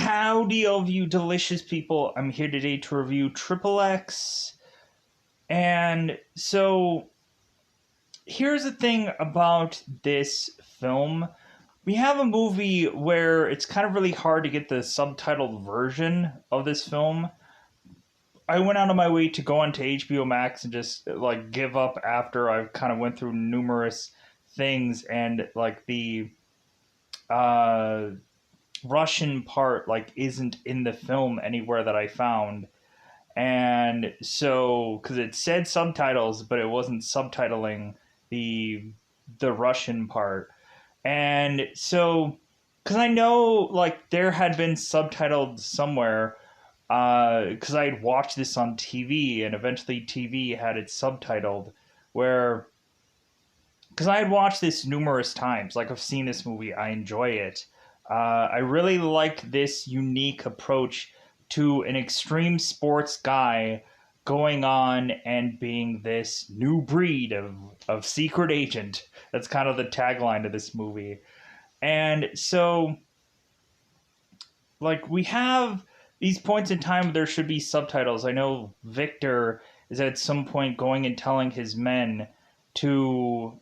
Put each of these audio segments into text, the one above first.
Howdy, all of you delicious people. I'm here today to review XXX. And so, here's the thing about this film. We have a movie where it's kind of really hard to get the subtitled version of this film. I went out of my way to go onto HBO Max and just give up after I kind of went through numerous things and the uh Russian part isn't in the film anywhere that I found. And so because it said subtitles but it wasn't subtitling the Russian part. And so because I know there had been subtitled somewhere, because I had watched this on TV and eventually TV had it subtitled, where because I had watched this numerous times, I've seen this movie, I enjoy it. I really like this unique approach to an extreme sports guy going on and being this new breed of secret agent. That's kind of the tagline of this movie. And so, we have these points in time where there should be subtitles. I know Victor is at some point going and telling his men to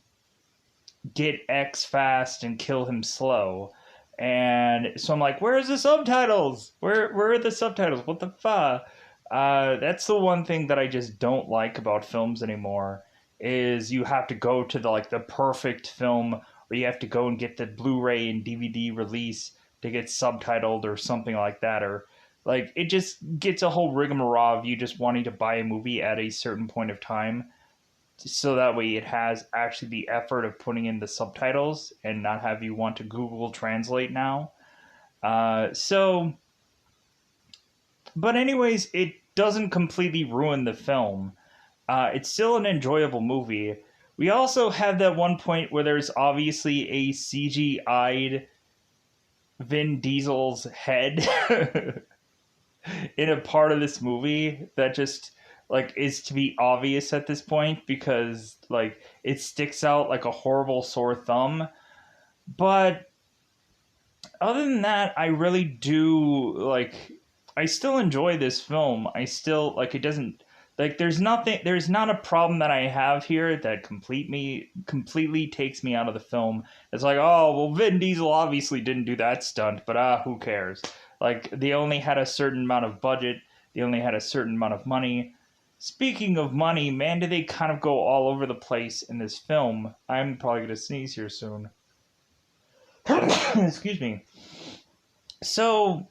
get X fast and kill him slow. And so I'm like, where's the subtitles? Where are the subtitles? What the fuck? That's the one thing that I just don't like about films anymore, is you have to go to the perfect film, or you have to go and get the Blu-ray and DVD release to get subtitled or something like that, or it just gets a whole rigmarole of you just wanting to buy a movie at a certain point of time, so that way it has actually the effort of putting in the subtitles and not have you want to Google Translate now. So, but anyways, it doesn't completely ruin the film. It's still an enjoyable movie. We also have that one point where there's obviously a CGI'd Vin Diesel's head in a part of this movie that just is to be obvious at this point, because it sticks out like a horrible sore thumb. But other than that, I really do I still enjoy this film. I still it doesn't there's not a problem that I have here that completely takes me out of the film. It's oh well, Vin Diesel obviously didn't do that stunt, but who cares? They only had a certain amount of budget, they only had a certain amount of money. Speaking of money, man, do they kind of go all over the place in this film. I'm probably going to sneeze here soon. Excuse me. So,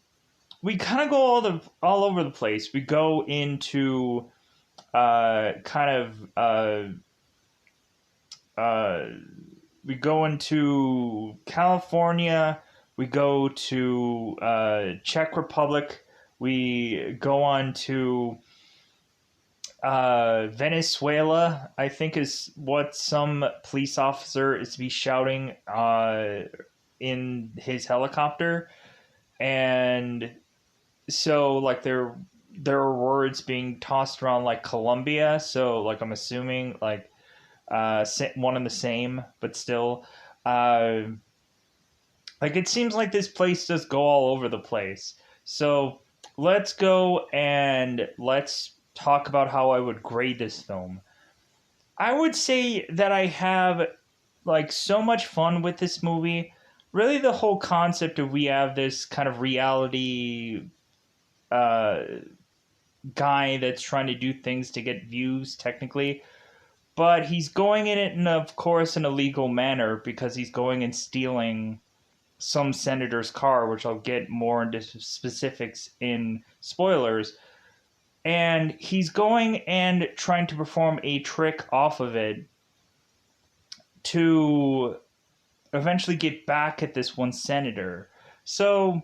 we kind of go all over the place. We go into we go into California, we go to Czech Republic, we go on to Venezuela, I think is what some police officer is to be shouting in his helicopter. And so there are words being tossed around Colombia, so I'm assuming one and the same, but still it seems like this place does go all over the place. So let's go and let's talk about how I would grade this film. I would say that I have so much fun with this movie. Really, the whole concept of we have this kind of reality guy that's trying to do things to get views, technically, but he's going in it in, of course, an illegal manner, because he's going and stealing some senator's car, which I'll get more into specifics in spoilers. And he's going and trying to perform a trick off of it to eventually get back at this one senator. So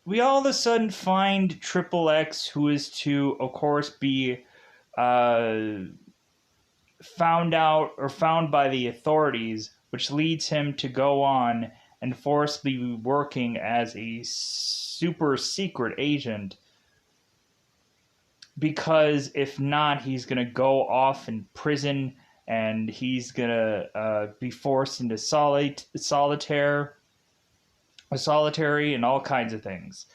we all of a sudden find XXX, who is to, of course, be found out or found by the authorities, which leads him to go on and forcibly be working as a super secret agent, because if not, he's going to go off in prison and he's going to be forced into solitaire. a solitary, and all kinds of things.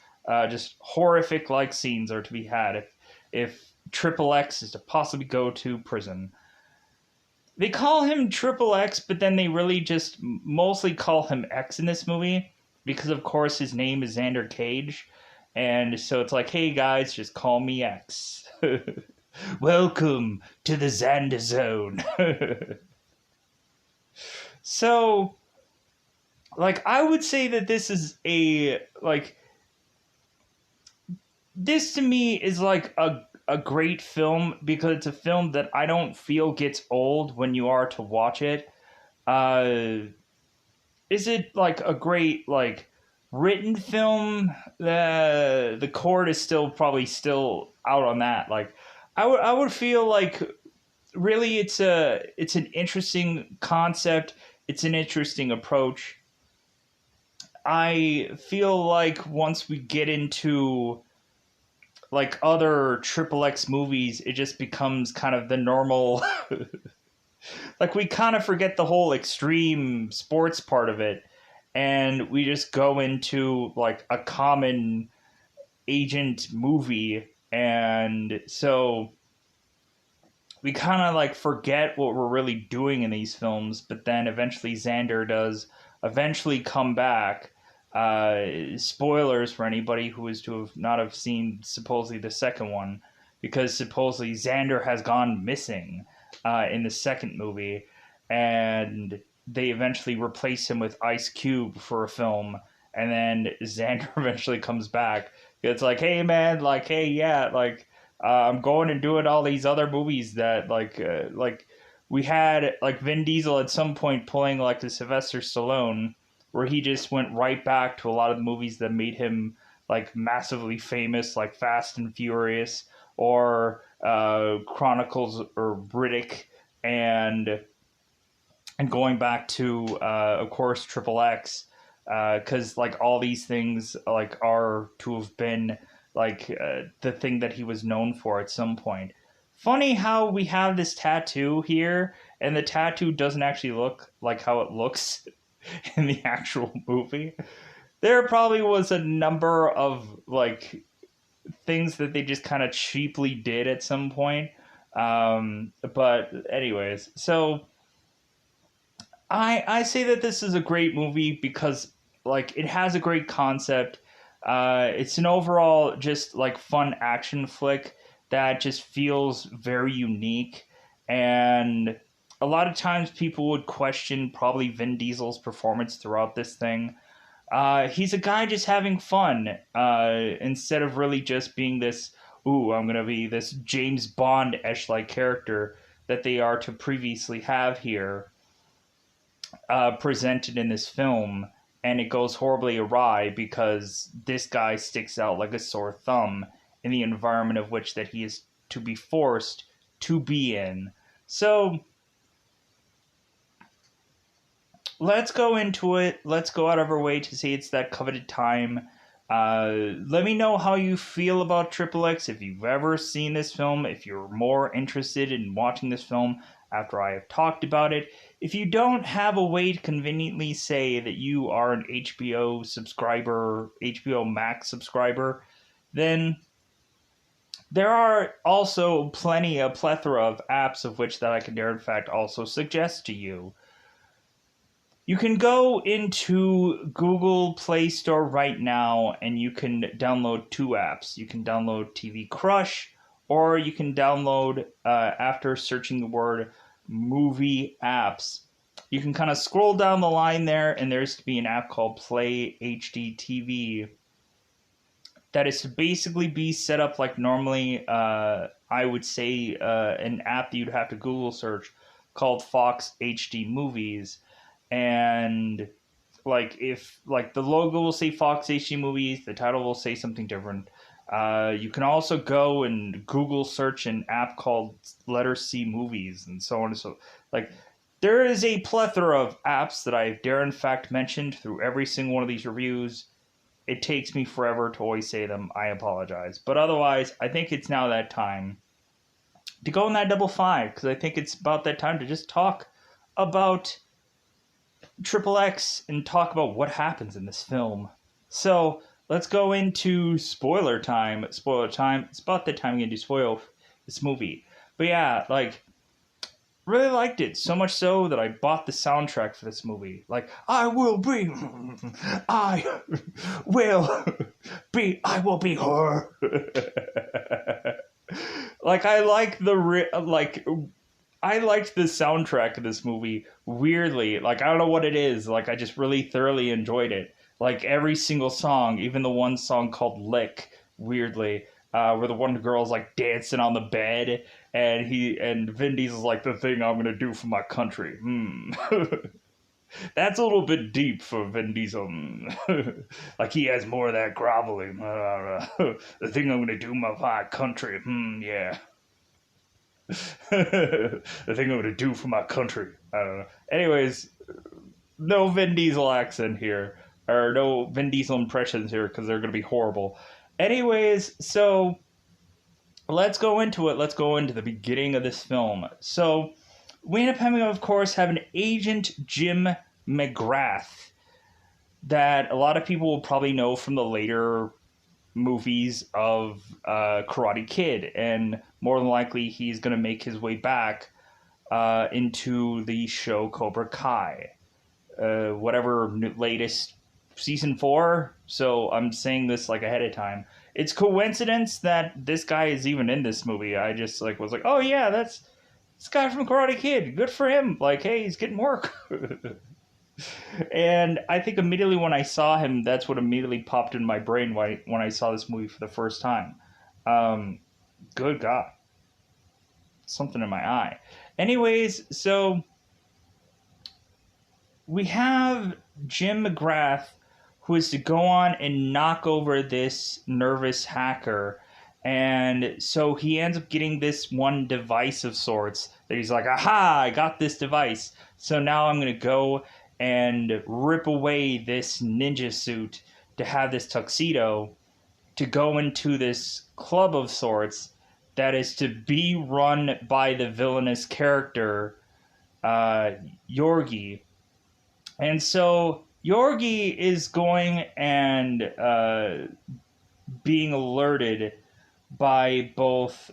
Just horrific like scenes are to be had if XXX is to possibly go to prison. They call him XXX, but then they really just mostly call him X in this movie because, of course, his name is Xander Cage, and so it's like, hey guys, just call me X. Welcome to the Xander Zone. So, like, I would say that this is this to me is like a great film because it's a film that I don't feel gets old when you are to watch it. Uh, is it like a great like written film? The chord is still probably still out on that. Like, I would feel like really it's an interesting concept. It's an interesting approach. I feel like once we get into like other XXX movies, it just becomes kind of the normal. Like we kind of forget the whole extreme sports part of it, and we just go into like a common agent movie, and so we kind of like forget what we're really doing in these films. But then eventually Xander does eventually come back. Spoilers for anybody who is to have not have seen supposedly the second one, because supposedly Xander has gone missing in the second movie, and they eventually replace him with Ice Cube for a film, and then Xander eventually comes back. It's like, hey man, like, hey yeah, like I'm going and doing all these other movies that like we had like Vin Diesel at some point pulling like the Sylvester Stallone, where he just went right back to a lot of the movies that made him like massively famous, like Fast and Furious or Chronicles or Riddick, and going back to of course XXX, because like all these things like are to have been like the thing that he was known for at some point. Funny how we have this tattoo here, and the tattoo doesn't actually look like how it looks in the actual movie. There probably was a number of like things that they just kind of cheaply did at some point. But anyways, so I say that this is a great movie because like it has a great concept. It's an overall just like fun action flick that just feels very unique, and a lot of times people would question probably Vin Diesel's performance throughout this thing. He's a guy just having fun instead of really just being this, ooh, I'm going to be this James Bond-esh like character that they are to previously have here presented in this film, and it goes horribly awry because this guy sticks out like a sore thumb in the environment of which that he is to be forced to be in. So let's go into it. Let's go out of our way to say it's that coveted time. Let me know how you feel about XXX, if you've ever seen this film, if you're more interested in watching this film after I have talked about it. If you don't have a way to conveniently say that you are an HBO subscriber, HBO Max subscriber, then there are also a plethora of apps of which that I can in fact also suggest to you. You can go into Google Play Store right now and you can download two apps. You can download TV Crush, or you can download, after searching the word movie apps, you can kind of scroll down the line there, and there's to be an app called Play HD TV that is to basically be set up like normally, I would say, an app that you'd have to Google search called Fox HD Movies. And like if like the logo will say Fox HD Movies, the title will say something different. You can also go and Google search an app called Letter C Movies, and so on and so like there is a plethora of apps that I dare in fact mentioned through every single one of these reviews. It takes me forever to always say them. I apologize, but otherwise, I think it's now that time to go in that double five, because I think it's about that time to just talk about XXX and talk about what happens in this film. So let's go into spoiler time. Spoiler time. It's about the time we can do spoil this movie. But yeah, like really liked it so much so that I bought the soundtrack for this movie. Like I will be her. Like I like I liked the soundtrack of this movie weirdly. Like, I don't know what it is. Like, I just really thoroughly enjoyed it. Like, every single song, even the one song called Lick, weirdly, where the one girl's, like, dancing on the bed, and Vin Diesel's like, the thing I'm gonna do for my country. That's a little bit deep for Vin Diesel. Like, he has more of that groveling. The thing I'm gonna do for my country. Yeah. The thing I'm gonna do for my country. I don't know. Anyways, no Vin Diesel accent here, or no Vin Diesel impressions here, because they're gonna be horrible. Anyways, so let's go into it. Let's go into the beginning of this film. So we end up having, of course, having Agent Jim McGrath, that a lot of people will probably know from the later movies of Karate Kid, and more than likely he's going to make his way back into the show Cobra Kai, whatever latest season 4. So I'm saying this like ahead of time. It's coincidence that this guy is even in this movie. I just like was like, oh yeah, that's this guy from Karate Kid. Good for him. Like, hey, he's getting work. And I think immediately when I saw him, that's what immediately popped in my brain when I saw this movie for the first time. Good God. Something in my eye. Anyways, so we have Jim McGrath, who is to go on and knock over this nervous hacker. And so he ends up getting this one device of sorts that he's like, aha, I got this device. So now I'm going to go and rip away this ninja suit to have this tuxedo to go into this club of sorts that is to be run by the villainous character, Yorgi. And so Yorgi is going and being alerted by both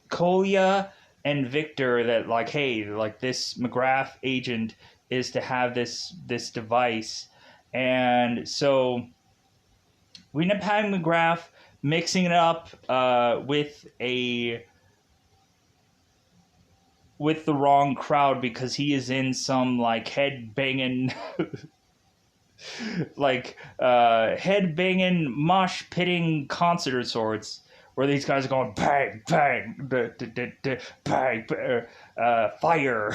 Kolya and Victor that, like, hey, like, this McGrath agent is to have this device. And so we end up having McGrath mixing it up with the wrong crowd, because he is in some like head banging like head banging mosh pitting concert of sorts, where these guys are going bang bang bang, fire.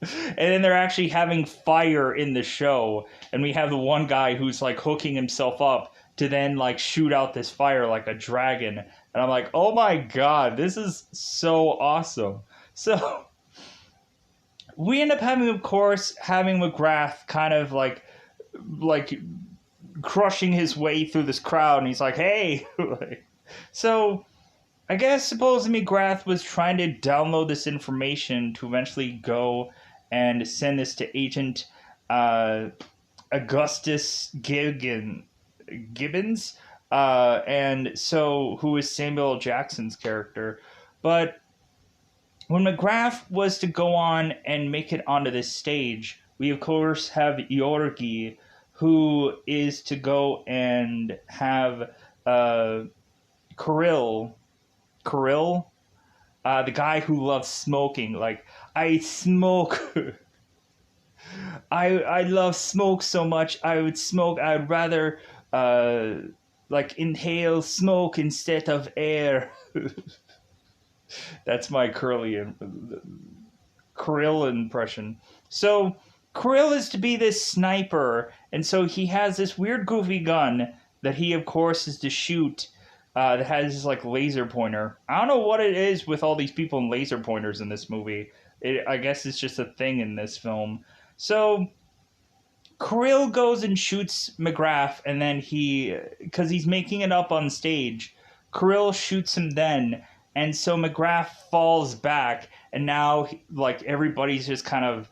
And then they're actually having fire in the show, and we have the one guy who's like hooking himself up to then like shoot out this fire like a dragon. And I'm like, oh my God, this is so awesome. So we end up having, of course, having McGrath kind of like crushing his way through this crowd, and he's like, hey. So I guess supposedly McGrath was trying to download this information to eventually go and send this to Agent Augustus Gibbons, and so who is Samuel L. Jackson's character. But when McGrath was to go on and make it onto this stage, we of course have Yorgi, who is to go and have Kirill, the guy who loves smoking. Like, I smoke. I love smoke so much. I'd rather like inhale smoke instead of air. That's my Kirill impression. So Kirill is to be this sniper, and so he has this weird goofy gun that he of course is to shoot, that has this like laser pointer. I don't know what it is with all these people and laser pointers in this movie. I guess it's just a thing in this film. So Kirill goes and shoots McGrath, and then because he's making it up on stage, Kirill shoots him then, and so McGrath falls back, and now like everybody's just kind of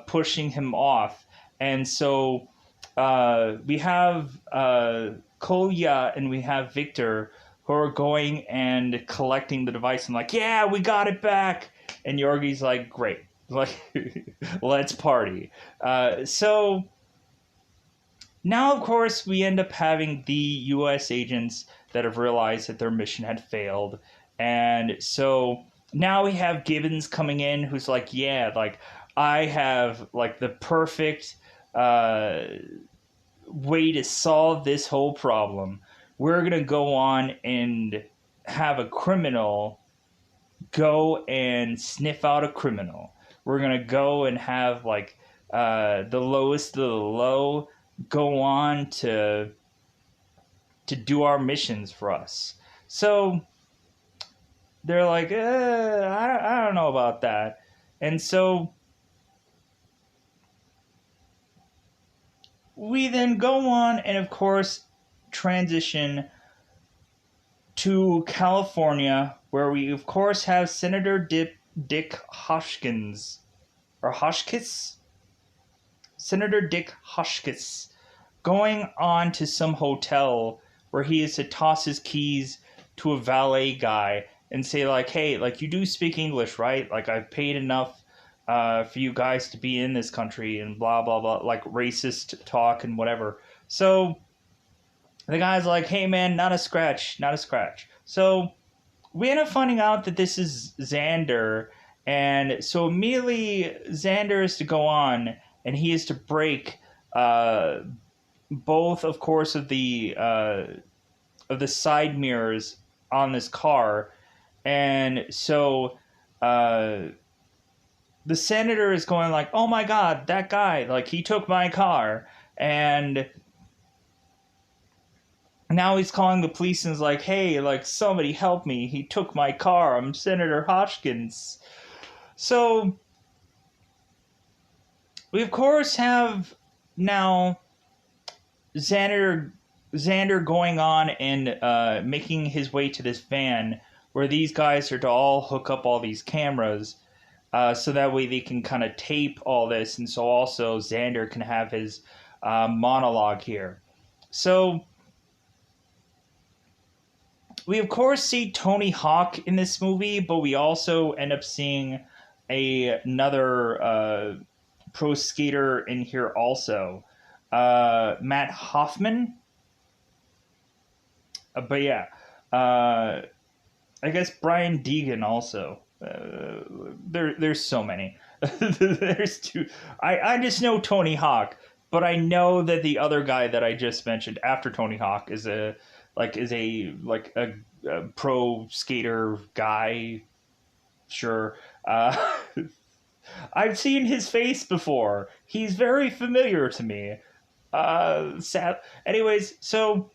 pushing him off. And so we have Kolya and we have Victor who are going and collecting the device and like, yeah, we got it back. And Yorgi's like, great, like, let's party. So now, of course, we end up having the U.S. agents that have realized that their mission had failed. And so now we have Gibbons coming in who's like, yeah, like, I have, like, the perfect way to solve this whole problem. We're going to go on and have a criminal go and sniff out a criminal. We're going to go and have, like, the lowest of the low go on to do our missions for us. So they're like, I don't know about that. And so we then go on and, of course, transition to California, where we, of course, have Senator Dick Hoskins. Or Hoskins? Senator Dick Hoskins going on to some hotel where he is to toss his keys to a valet guy and say, like, hey, like, you do speak English, right? Like, I've paid enough for you guys to be in this country and blah, blah, blah, like racist talk and whatever. So the guy's like, hey, man, not a scratch, not a scratch. So we end up finding out that this is Xander. And so immediately Xander is to go on and he is to break both, of course, of the side mirrors on this car. And so the senator is going like, oh my god, that guy, like, he took my car. And now he's calling the police and is like, hey, like, somebody help me, he took my car, I'm Senator Hoskins. So we, of course, have now Xander going on and making his way to this van where these guys are to all hook up all these cameras so that way they can kind of tape all this, and so also Xander can have his monologue here. So we, of course, see Tony Hawk in this movie, but we also end up seeing another pro skater in here also. Matt Hoffman. But yeah, I guess Brian Deegan also. There's so many. There's two. I just know Tony Hawk, but I know that the other guy that I just mentioned after Tony Hawk is a pro skater guy. Sure. I've seen his face before. He's very familiar to me. Sad. Anyways, so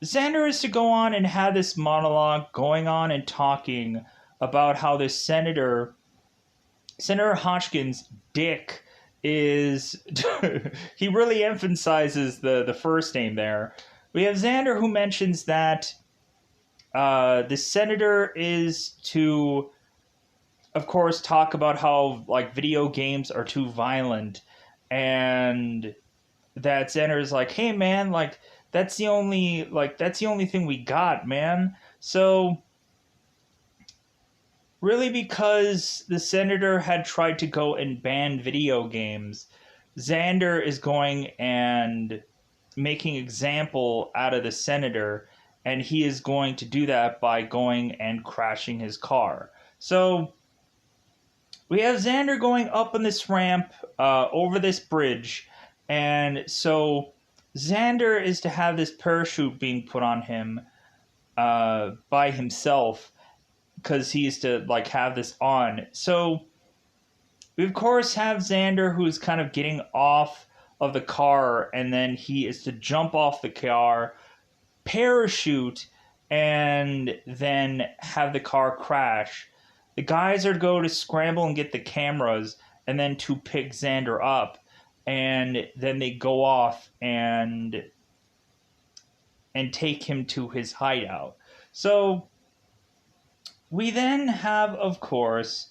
Xander is to go on and have this monologue going on and talking about how this Senator Hodgkins' dick is... he really emphasizes the first name there. We have Xander who mentions that the senator is to, of course, talk about how, like, video games are too violent, and that Xander is like, hey, man, like, that's the only thing we got, man. So really, because the senator had tried to go and ban video games, Xander is going and making example out of the senator, and he is going to do that by going and crashing his car. So we have Xander going up on this ramp over this bridge, and so Xander is to have this parachute being put on him by himself, because he is to, like, have this on. So we, of course, have Xander who's kind of getting off of the car, and then he is to jump off the car, parachute, and then have the car crash. The guys are to go to scramble and get the cameras, and then to pick Xander up, and then they go off and take him to his hideout. So we then have, of course,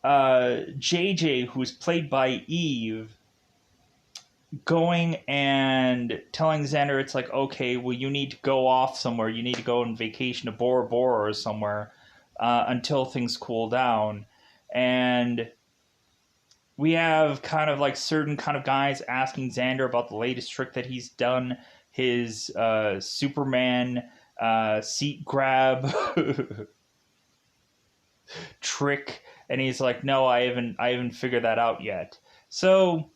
JJ, who's played by Eve, going and telling Xander, it's like, okay, well, you need to go off somewhere. You need to go on vacation to Bora Bora or somewhere until things cool down. And we have kind of like certain kind of guys asking Xander about the latest trick that he's done, his Superman seat grab trick, and he's like, no, I haven't figured that out yet. So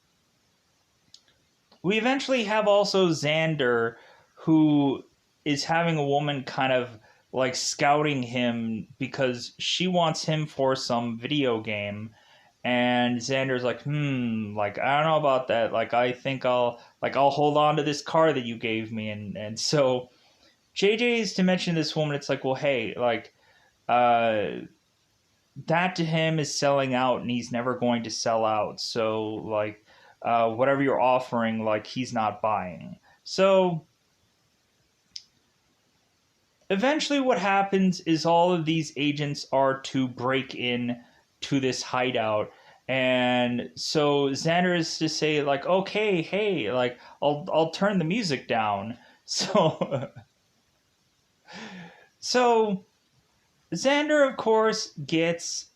we eventually have also Xander, who is having a woman kind of like scouting him because she wants him for some video game. And Xander's like, like, I don't know about that. Like, I think I'll hold on to this car that you gave me. And so JJ's to mention this woman, it's like, well, hey, like, that to him is selling out and he's never going to sell out. So, like, whatever you're offering, like, he's not buying. So eventually what happens is all of these agents are to break in to this hideout. And so Xander is to say, like, okay, hey, like, I'll turn the music down. So so Xander, of course, gets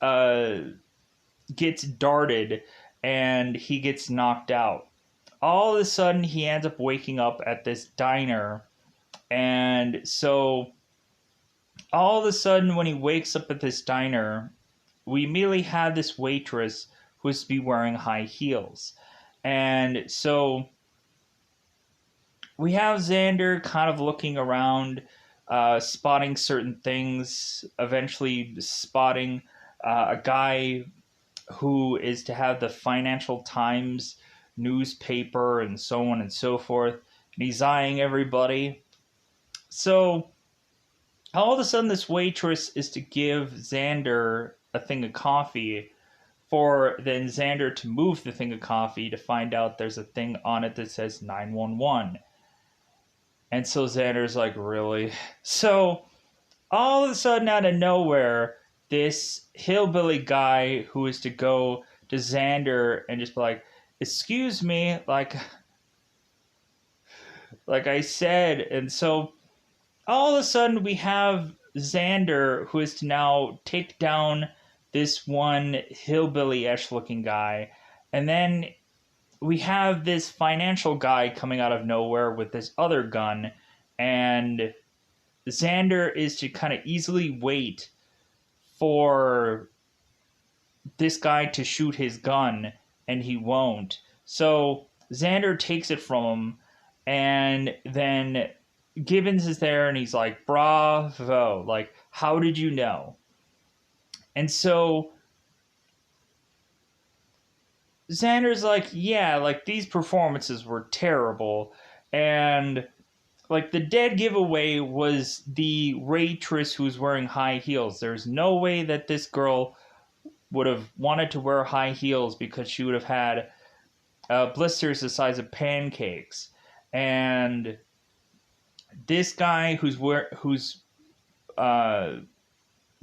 darted and he gets knocked out. All of a sudden, he ends up waking up at this diner. And so all of a sudden, when he wakes up at this diner, we immediately have this waitress who's to be wearing high heels. And so we have Xander kind of looking around, spotting certain things, eventually spotting a guy who is to have the Financial Times newspaper and so on and so forth. And he's eyeing everybody. So all of a sudden, this waitress is to give Xander a thing of coffee, for then Xander to move the thing of coffee to find out there's a thing on it that says 911. And so Xander's like, really? So all of a sudden, out of nowhere, this hillbilly guy who is to go to Xander and just be like, excuse me, like I said. And so all of a sudden we have Xander who is to now take down this one hillbilly-ish looking guy. And then we have this financial guy coming out of nowhere with this other gun. And Xander is to kind of easily wait for this guy to shoot his gun, and he won't. So Xander takes it from him, and then Gibbons is there, and he's like, bravo, like, how did you know? And so Xander's like, yeah, like, these performances were terrible, and like, the dead giveaway was the waitress who's wearing high heels. There's no way that this girl would have wanted to wear high heels because she would have had blisters the size of pancakes. And this guy who's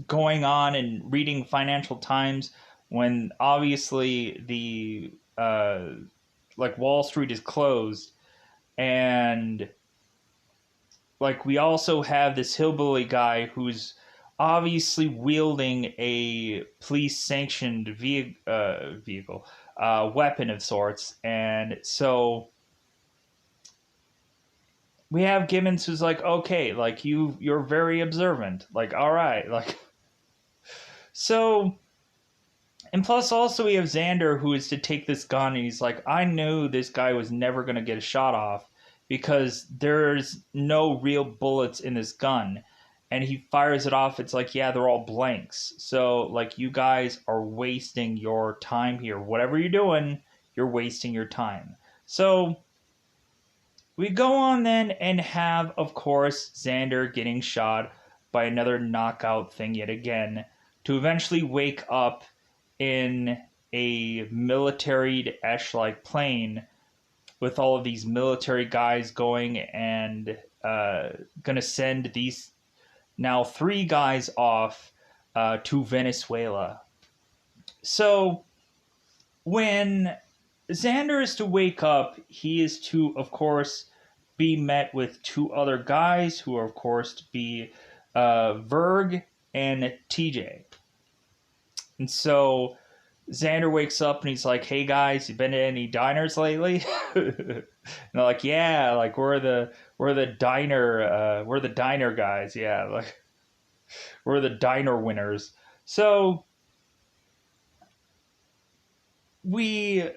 going on and reading Financial Times when obviously the like Wall Street is closed, and like we also have this hillbilly guy who's obviously wielding a police sanctioned vehicle weapon of sorts. And so we have Gibbons who's like, okay, like you're very observant, like, all right, like. So, and plus also we have Xander who is to take this gun, and he's like, I knew this guy was never going to get a shot off because there's no real bullets in this gun. And he fires it off. It's like, yeah, they're all blanks. So, like, you guys are wasting your time here. Whatever you're doing, you're wasting your time. So we go on then and have, of course, Xander getting shot by another knockout thing yet again, to eventually wake up in a military-ish like plane with all of these military guys going and gonna send these now 3 guys off to Venezuela. So when Xander is to wake up, he is to, of course, be met with two other guys who are, of course, to be Verg and TJ. And so Xander wakes up and he's like, "Hey guys, you been to any diners lately?" And they're like, "Yeah, like we're the diner guys. Yeah, like we're the diner winners." So we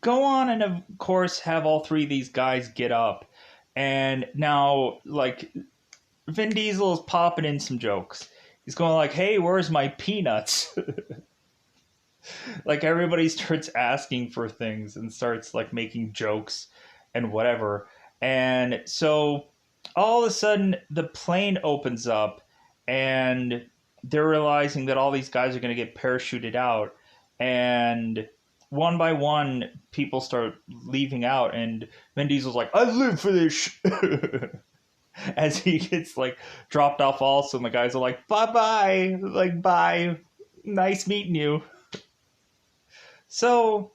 go on and of course have all three of these guys get up, and now like Vin Diesel is popping in some jokes. He's going like, "Hey, where's my peanuts?" Like everybody starts asking for things and starts like making jokes and whatever. And so all of a sudden the plane opens up and they're realizing that all these guys are going to get parachuted out, and one by one people start leaving out, and Vin Diesel's like, "I live for this." As he gets like dropped off also, and the guys are like, "Bye bye, like bye, nice meeting you." So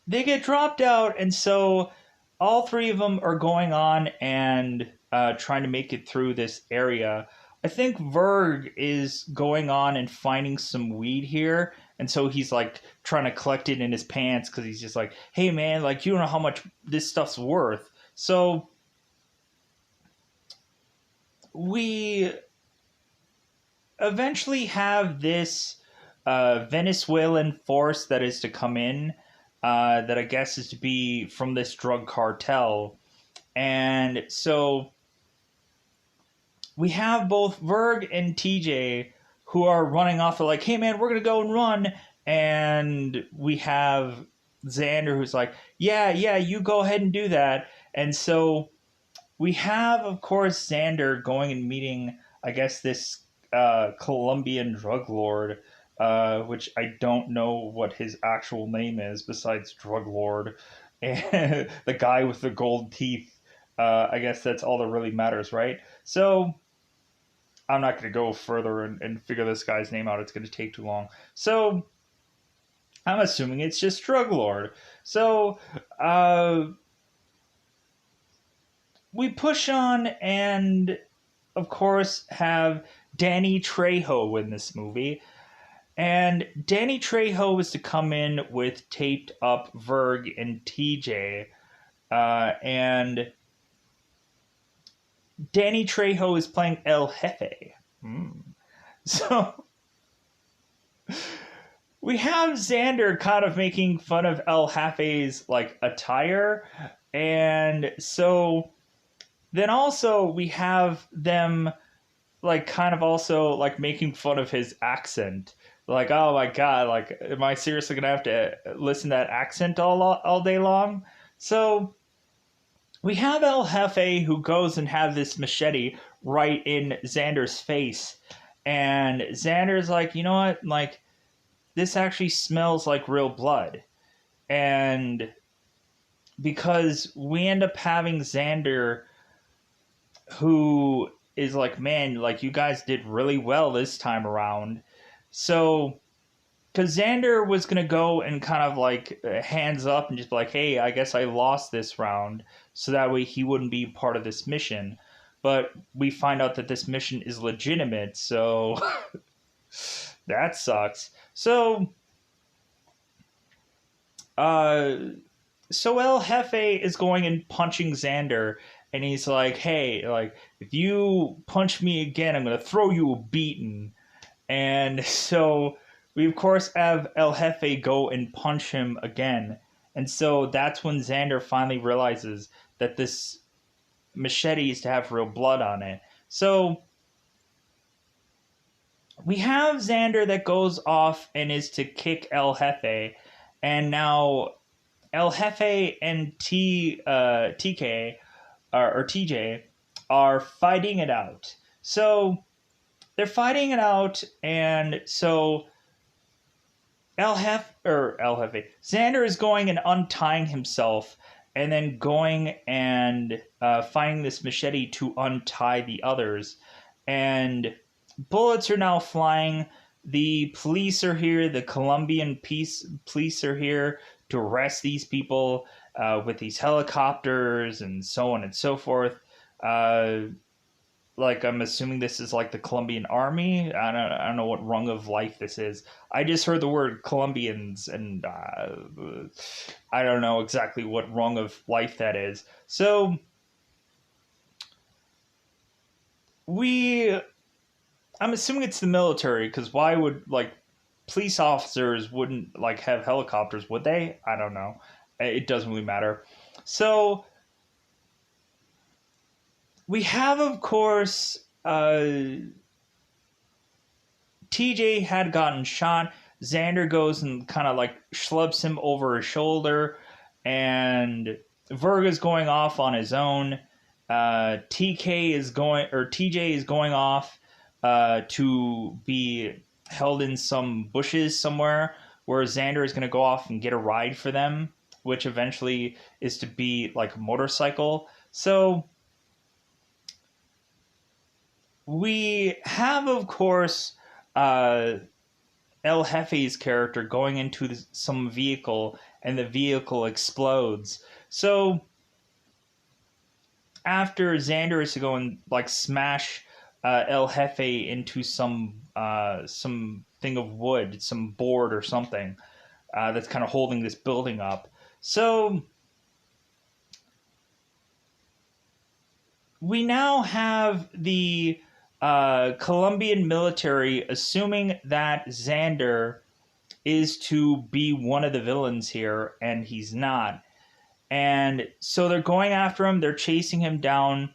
they get dropped out, and so all three of them are going on and trying to make it through this area. I think Verg is going on and finding some weed here, and so he's like trying to collect it in his pants because he's just like, "Hey man, like you don't know how much this stuff's worth." So we eventually have this Venezuelan force that is to come in, that I guess is to be from this drug cartel. And so we have both Verg and TJ who are running off. They're like, "Hey man, we're going to go and run." And we have Xander who's like, "Yeah, yeah, you go ahead and do that." And so we have, of course, Xander going and meeting, I guess, this Colombian drug lord, which I don't know what his actual name is besides drug lord, and the guy with the gold teeth. I guess that's all that really matters, right? So I'm not going to go further and figure this guy's name out. It's going to take too long. So I'm assuming it's just drug lord. So we push on and of course have Danny Trejo in this movie. And Danny Trejo is to come in with taped up Verg and TJ. And Danny Trejo is playing El Jefe. So we have Xander kind of making fun of El Jefe's like attire. And so then also we have them like kind of also like making fun of his accent. Like, "Oh my god, like am I seriously gonna have to listen to that accent all day long?" So we have El Jefe who goes and have this machete right in Xander's face, and Xander's like, "You know what, like this actually smells like real blood." And because we end up having Xander who is like, "Man, like you guys did really well this time around." So, because Xander was going to go and kind of like hands up and just be like, "Hey, I guess I lost this round." So that way he wouldn't be part of this mission. But we find out that this mission is legitimate. So that sucks. So, so El Jefe is going and punching Xander. And he's like, "Hey, like, if you punch me again, I'm going to throw you a beating." And so we, of course, have El Jefe go and punch him again. And so that's when Xander finally realizes that this machete is to have real blood on it. So we have Xander that goes off and is to kick El Jefe. And now El Jefe and TK or TJ are fighting it out. So they're fighting it out, and so Xander is going and untying himself, and then going and finding this machete to untie the others. And bullets are now flying. the police are here. The Colombian police are here to arrest these people with these helicopters and so on and so forth. Uh, like I'm assuming this is like the Colombian army. I don't know what rung of life this is. I just heard the word Colombians, and I don't know exactly what rung of life that is. So we I'm assuming it's the military, because why would like police officers wouldn't like have helicopters, would they? I don't know. It doesn't really matter. So we have, of course, TJ had gotten shot. Xander goes and kind of like schlubs him over his shoulder, and Virga's going off on his own. TJ is going off to be held in some bushes somewhere, where Xander is going to go off and get a ride for them, which eventually is to be like a motorcycle. So we have, of course, El Jefe's character going into some vehicle, and the vehicle explodes. So after Xander is to go and like smash El Jefe into some thing of wood, some board or something that's kind of holding this building up. So we now have the Colombian military assuming that Xander is to be one of the villains here, and he's not. And so they're going after him, they're chasing him down,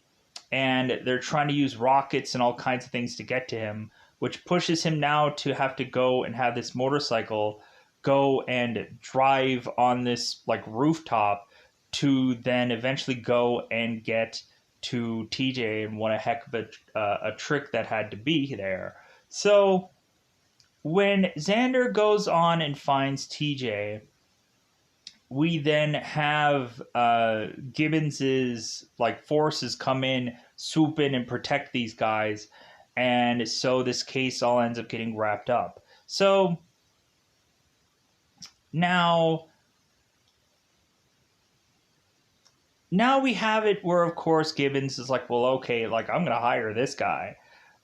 and they're trying to use rockets and all kinds of things to get to him, which pushes him now to have to go and have this motorcycle go and drive on this like rooftop to then eventually go and get to TJ. And what a heck of a trick that had to be there. So when Xander goes on and finds TJ, we then have Gibbons's like forces come in, swoop in, and protect these guys, and so this case all ends up getting wrapped up. So now we have it where, of course, Gibbons is like, well, okay, like I'm gonna hire this guy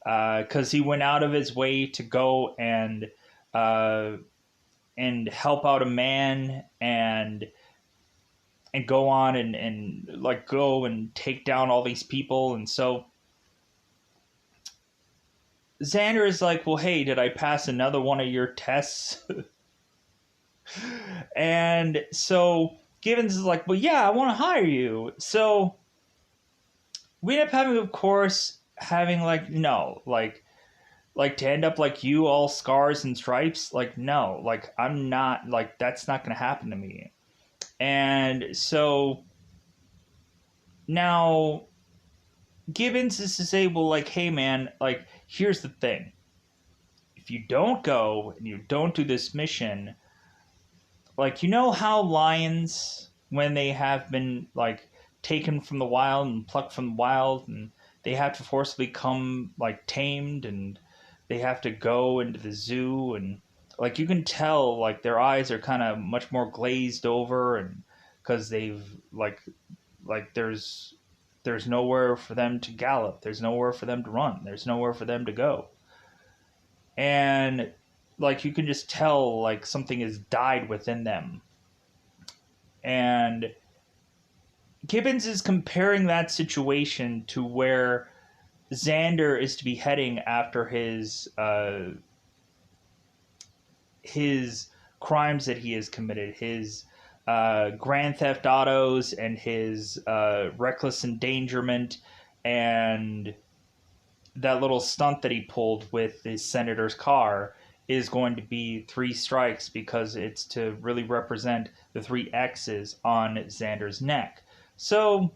because he went out of his way to go and help out a man and go on and like go and take down all these people. And so Xander is like, well, hey, did I pass another one of your tests? And so Gibbons is like, well, yeah, I want to hire you. So we end up having, of course, having like, no, like to end up like you, all scars and stripes. Like, no, like I'm not, like that's not going to happen to me. And so now Gibbons is to say, well, like, hey, man, like, here's the thing. If you don't go and you don't do this mission, like, you know how lions, when they have been, like, taken from the wild and plucked from the wild, and they have to forcibly come, like, tamed, and they have to go into the zoo, and, like, you can tell, like, their eyes are kind of much more glazed over, and because they've, like there's nowhere for them to gallop, there's nowhere for them to run, there's nowhere for them to go, and like you can just tell like something has died within them. And Gibbons is comparing that situation to where Xander is to be heading after his crimes that he has committed, his grand theft autos and his reckless endangerment, and that little stunt that he pulled with his senator's car is going to be 3 strikes, because it's to really represent the 3 X's on Xander's neck. So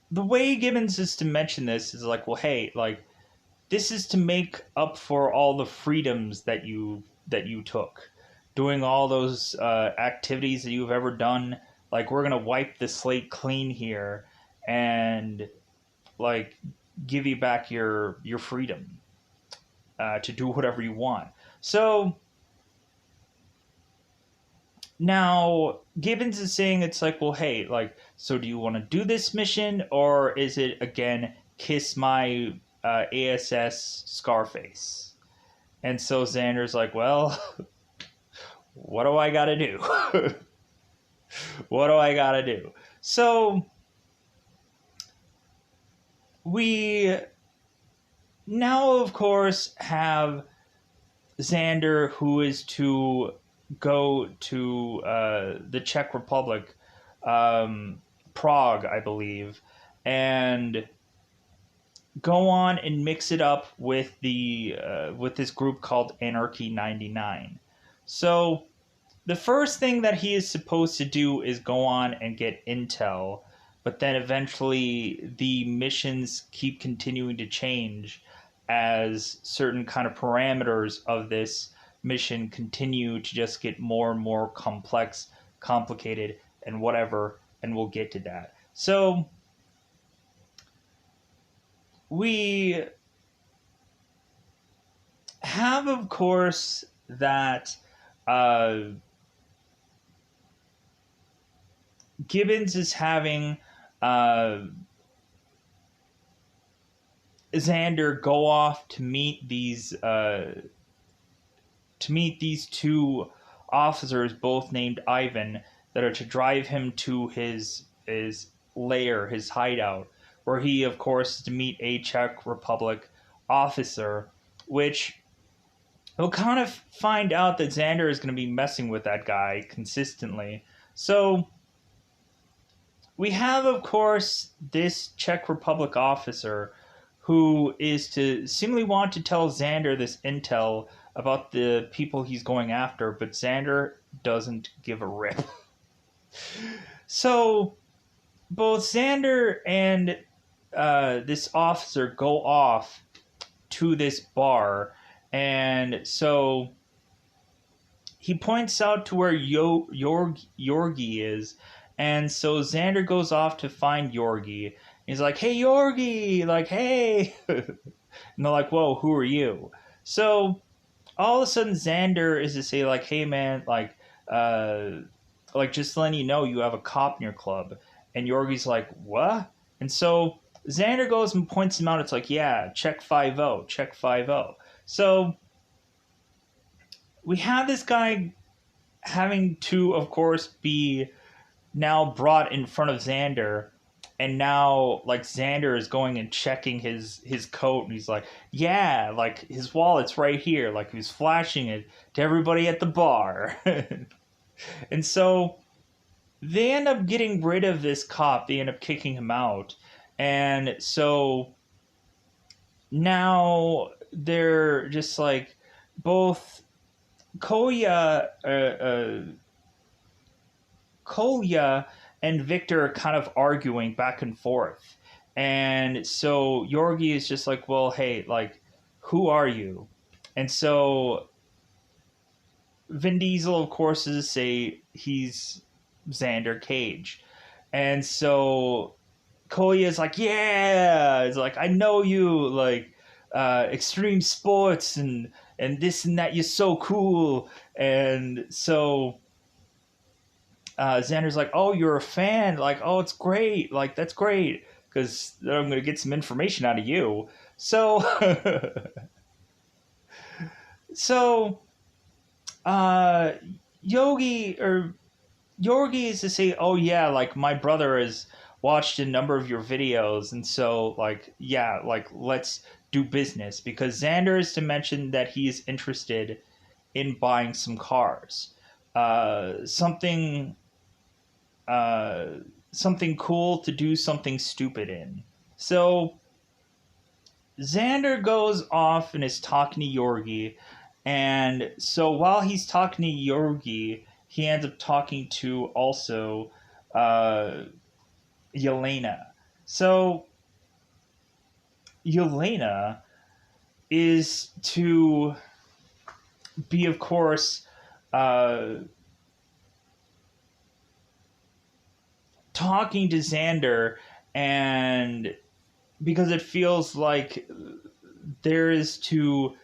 the way Gibbons is to mention this is like, well, hey, like this is to make up for all the freedoms that you took, doing all those activities that you've ever done. Like, we're gonna wipe the slate clean here, and like give you back your freedom to do whatever you want. So now Gibbons is saying it's like, well, hey, like, so do you want to do this mission, or is it again kiss my ASS Scarface? And so Xander's like, well, what do I gotta do? What do I gotta do? So we now, of course, have Xander, who is to go to the Czech Republic, Prague, I believe, and go on and mix it up with with this group called Anarchy 99. So the first thing that he is supposed to do is go on and get intel, but then eventually the missions keep continuing to change as certain kind of parameters of this mission continue to just get more and more complex, complicated, and whatever, and we'll get to that. So we have, of course, that Gibbons is having Xander go off to meet these two officers, both named Ivan, that are to drive him to his lair, his hideout, where he, of course, is to meet a Czech Republic officer, which we'll kind of find out that Xander is going to be messing with that guy consistently. So we have, of course, this Czech Republic officer who is to seemingly want to tell Xander this intel about the people he's going after, but Xander doesn't give a rip. So both Xander and this officer go off to this bar, and so he points out to where Yorgi is, and so Xander goes off to find Yorgi. He's like, hey, Yorgi! Like, hey! And they're like, whoa, who are you? So all of a sudden Xander is to say, like, hey, man, like just letting you know you have a cop in your club. And Yorgi's like, what? And so Xander goes and points him out. It's like, yeah, check 5-0, check 5-0. So we have this guy having to, of course, be now brought in front of Xander, and now like Xander is going and checking his coat, and he's like, yeah, like his wallet's right here, like he's flashing it to everybody at the bar. And so they end up getting rid of this cop. They end up kicking him out, and so now they're just like both Kolya and Victor are kind of arguing back and forth. And so Yorgi is just like, well, hey, like, who are you? And so Vin Diesel, of course, is to say he's Xander Cage. And so Kolya is like, yeah, it's like, I know you, like, extreme sports and this and that, you're so cool. And so Xander's like, oh, you're a fan, like, oh, it's great, like, that's great, because I'm going to get some information out of you. So so Yorgi is to say, oh yeah, like my brother has watched a number of your videos, and so like, yeah, like let's do business, because Xander is to mention that he is interested in buying some cars, something cool to do something stupid in. So Xander goes off and is talking to Yorgi, and so while he's talking to Yorgi, he ends up talking to also Yelena. So Yelena is to be, of course, talking to Xander and because it feels like there is to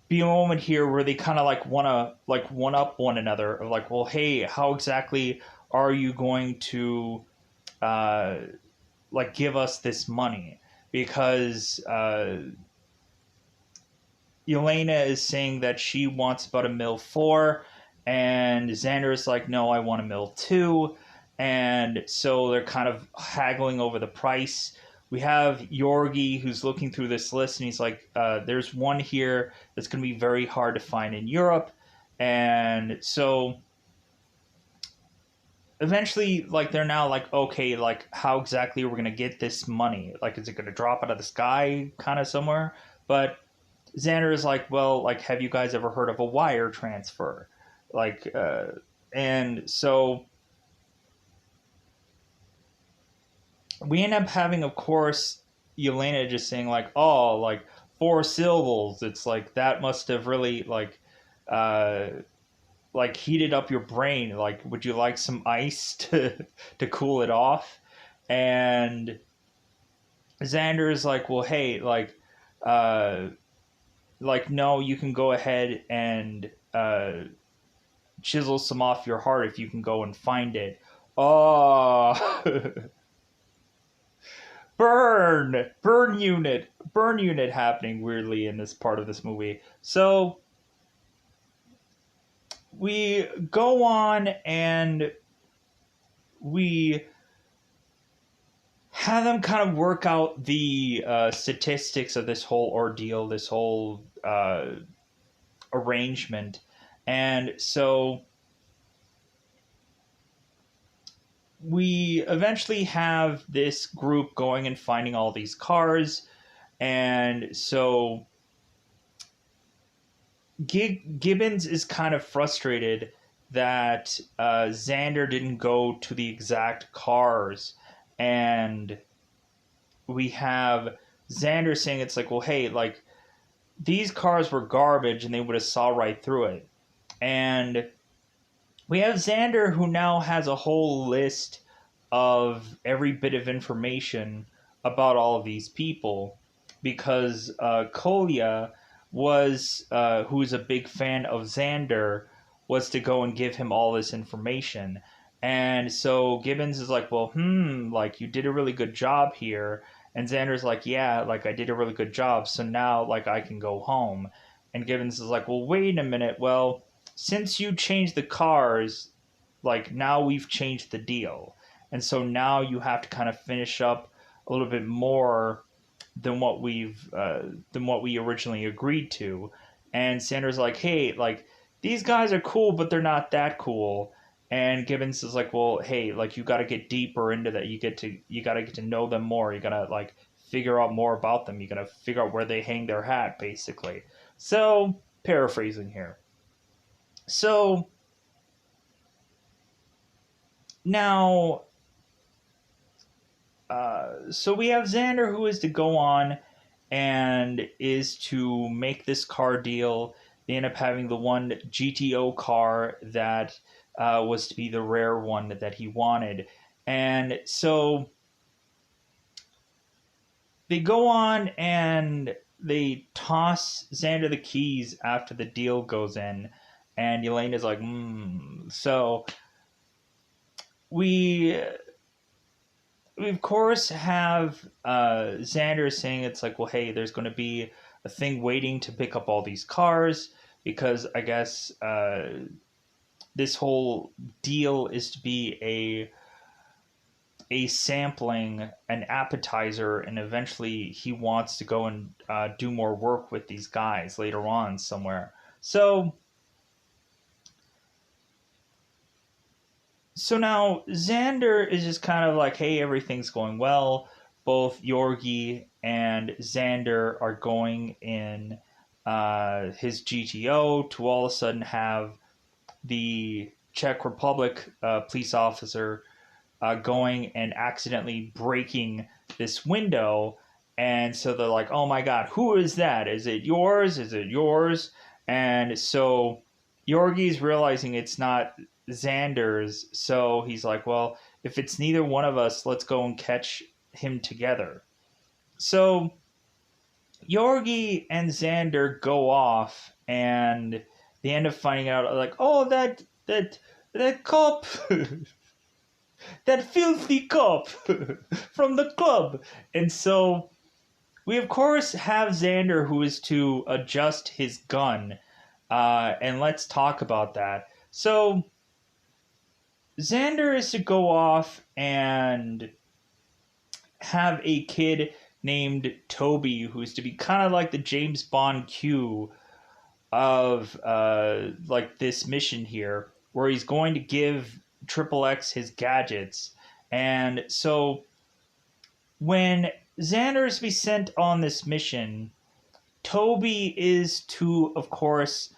be a moment here where they kind of like want to like one up one another of like, well, hey, how exactly are you going to uh, like give us this money? Because Elena is saying that she wants about $1.4 million, and Xander is like, no, I want $1.2 million, and so they're kind of haggling over the price. We have Yorgi who's looking through this list, and he's like, there's one here that's going to be very hard to find in Europe, and so eventually, like, they're now like, okay, like, how exactly are we going to get this money? Like, is it going to drop out of the sky kind of somewhere? But Xander is like, well, like, have you guys ever heard of a wire transfer? Like, and so we end up having, of course, Yelena just saying like, oh, like 4 syllables. It's like that must have really uh, like heated up your brain. Like, would you like some ice to cool it off? And Xander is like, well, hey, uh, like no, you can go ahead and chisel some off your heart if you can go and find it. Oh, burn unit happening weirdly in this part of this movie. So we go on and we have them kind of work out the statistics of this whole ordeal, this whole arrangement. And so we eventually have this group going and finding all these cars. And so Gibbons is kind of frustrated that Xander didn't go to the exact cars. And we have Xander saying it's like, well, hey, like, these cars were garbage and they would have saw right through it. And we have Xander who now has a whole list of every bit of information about all of these people because Kolya was, who's a big fan of Xander, was to go and give him all this information. And so Gibbons is like, well, like, you did a really good job here. And Xander's like, yeah, like, I did a really good job. So now, like, I can go home. And Gibbons is like, well, wait a minute. Well, since you changed the cars, like, now we've changed the deal. And so now you have to kind of finish up a little bit more than what we originally agreed to. And Sanders like, hey, like, these guys are cool, but they're not that cool. And Gibbons is like, well, hey, like, you got to get deeper into that. You got to get to know them more. You got to like figure out more about them. You got to figure out where they hang their hat, basically. So paraphrasing here. So now, so we have Xander who is to go on and is to make this car deal. They end up having the one GTO car that was to be the rare one that he wanted. And so they go on and they toss Xander the keys after the deal goes in. And Elena's like, So we of course have Xander saying it's like, well, hey, there's going to be a thing waiting to pick up all these cars because I guess this whole deal is to be a sampling, an appetizer, and eventually he wants to go and do more work with these guys later on somewhere. So now Xander is just kind of like, hey, everything's going well. Both Yorgi and Xander are going in his GTO to all of a sudden have the Czech Republic police officer going and accidentally breaking this window. And so they're like, oh my God, who is that? Is it yours? Is it yours? And so Yorgi's realizing it's not Xander's. So he's like, well, if it's neither one of us, let's go and catch him together. So Yorgi and Xander go off, and they end up finding out like, oh, that cop, that filthy cop from the club. And so we of course have Xander, who is to adjust his gun, and let's talk about that. So Xander is to go off and have a kid named Toby, who's to be kind of like the James Bond Q of like this mission here, where he's going to give XXX his gadgets. And so when Xander is to be sent on this mission, Toby is to, of course,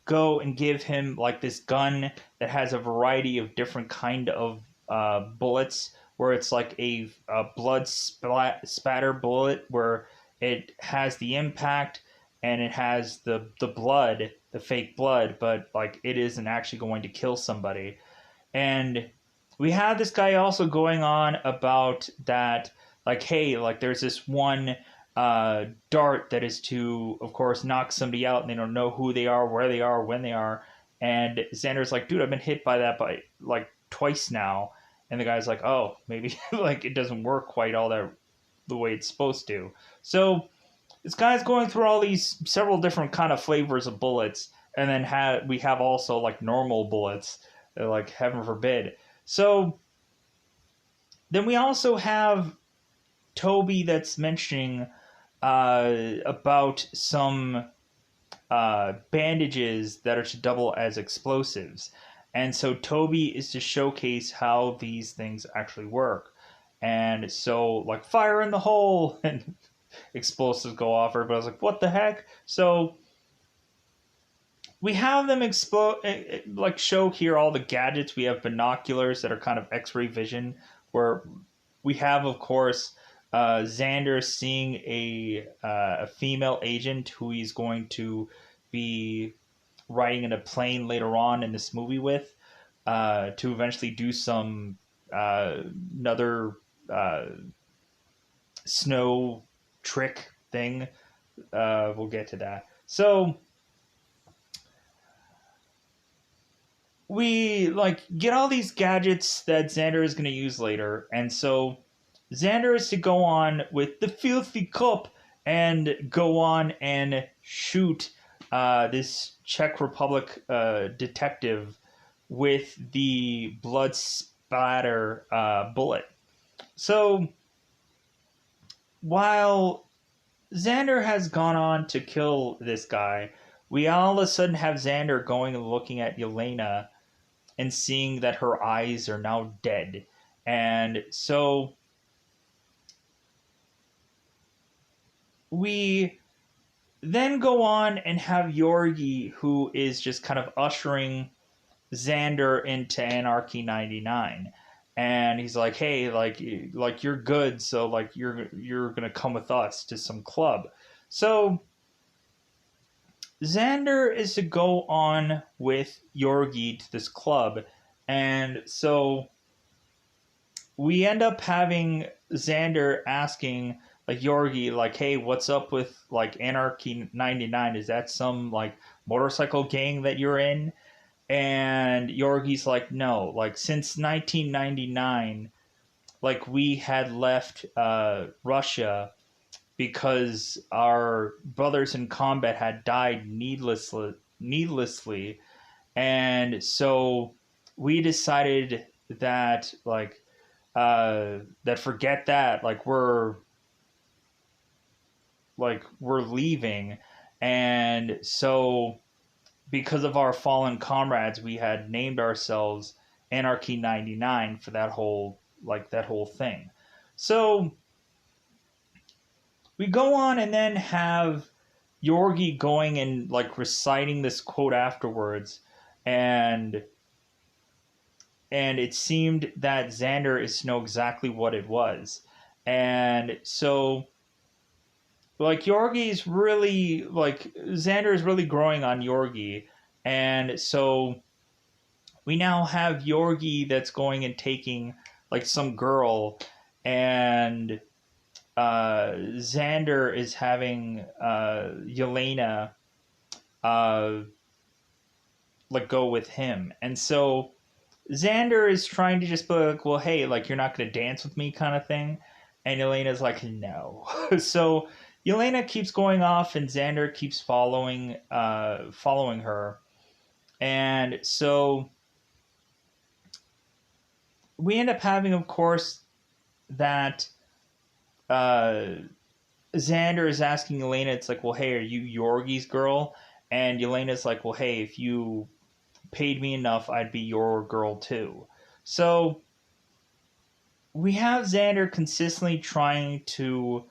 go and give him like this gun that has a variety of different kind of bullets, where it's like a blood spatter bullet, where it has the impact and it has the blood, the fake blood, but like it isn't actually going to kill somebody. And we have this guy also going on about that, like, hey, like there's this one dart that is to, of course, knock somebody out, and they don't know who they are, where they are, when they are. And Xander's like, dude, I've been hit by that by like twice now. And the guy's like, oh, maybe like it doesn't work quite all that the way it's supposed to. So this guy's going through all these several different kind of flavors of bullets, and then we have also like normal bullets, like heaven forbid. So then we also have Toby that's mentioning about some bandages that are to double as explosives. And so Toby is to showcase how these things actually work. And so, like, fire in the hole, and explosives go off. Everybody's like, what the heck? So we have them like show here all the gadgets. We have binoculars that are kind of X-ray vision, where we have, of course, Xander seeing a female agent who he's going to be riding in a plane later on in this movie with, to eventually do some another snow trick thing. We'll get to that. So we like get all these gadgets that Xander is going to use later, and so Xander is to go on with the filthy cop and go on and shoot this Czech Republic detective with the blood spatter bullet. So while Xander has gone on to kill this guy, we all of a sudden have Xander going and looking at Yelena and seeing that her eyes are now dead. And so we then go on and have Yorgi, who is just kind of ushering Xander into Anarchy 99. And he's like, hey, like you're good, so like you're gonna come with us to some club. So Xander is to go on with Yorgi to this club, and so we end up having Xander asking like Yorgi, like, hey, what's up with like Anarchy 99? Is that some like motorcycle gang that you're in? And Yorgi's like, no, like since 1999, like we had left Russia because our brothers in combat had died needlessly, and so we decided that like that forget that, like we're leaving. And so because of our fallen comrades, we had named ourselves Anarchy 99 for that whole thing. So we go on and then have Yorgi going and like reciting this quote afterwards, and it seemed that Xander is to know exactly what it was. And so like Yorgi's really like Xander is really growing on Yorgi, and so we now have Yorgi that's going and taking like some girl, and Xander is having Yelena uh, like go with him, and so Xander is trying to just be like, well, hey, like you're not going to dance with me, kind of thing, and Yelena's like, no. So Yelena keeps going off, and Xander keeps following her, and so we end up having, of course, that uh, Xander is asking Yelena, it's like, well, hey, are you Yorgi's girl? And Yelena's like, well, hey, if you paid me enough, I'd be your girl too. So we have Xander consistently trying to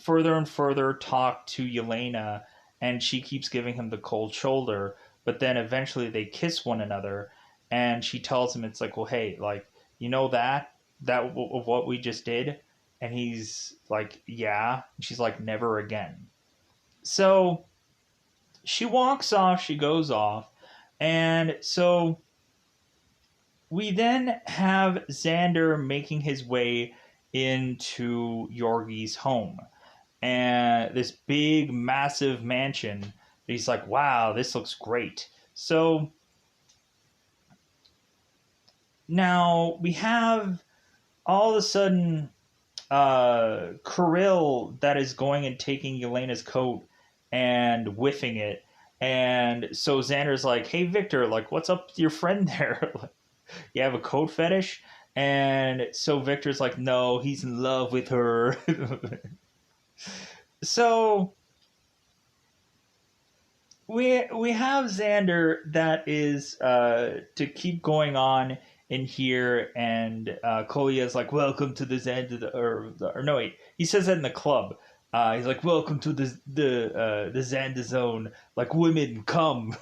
further and further talk to Yelena, and she keeps giving him the cold shoulder. But then eventually they kiss one another, and she tells him, it's like, well, hey, like, you know that of what we just did? And he's like, yeah. And she's like, never again. So she walks off, she goes off, and so we then have Xander making his way into Yorgi's home. And this big, massive mansion. He's like, wow, this looks great. So now we have all of a sudden Kirill that is going and taking Yelena's coat and whiffing it. And so Xander's like, hey, Victor, like, what's up with your friend there? You have a coat fetish? And so Victor's like, no, he's in love with her. So we have Xander that is to keep going on in here, and Kolya's like, welcome to the Xander, or no, wait, he says that in the club. He's like, welcome to the Xander zone, like, women come.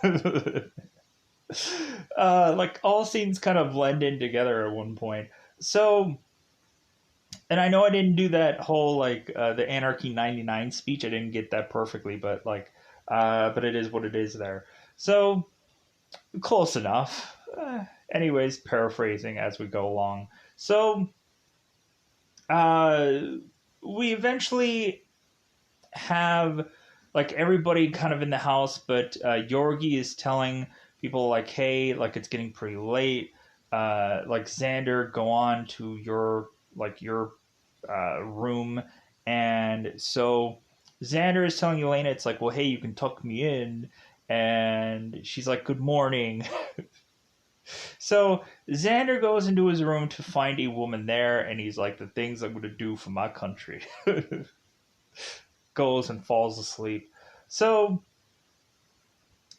Like, all scenes kind of blend in together at one point. So, and I know I didn't do that whole like the Anarchy 99 speech. I didn't get that perfectly, but like, but it is what it is there. So close enough. Anyways, paraphrasing as we go along. So uh, we eventually have like everybody kind of in the house, but Yorgi is telling people like, hey, like it's getting pretty late. Like Xander, go on to your room, and so Xander is telling Elena, it's like, well, hey, you can tuck me in, and she's like, good morning. So Xander goes into his room to find a woman there, and he's like, the things I'm going to do for my country. Goes and falls asleep. So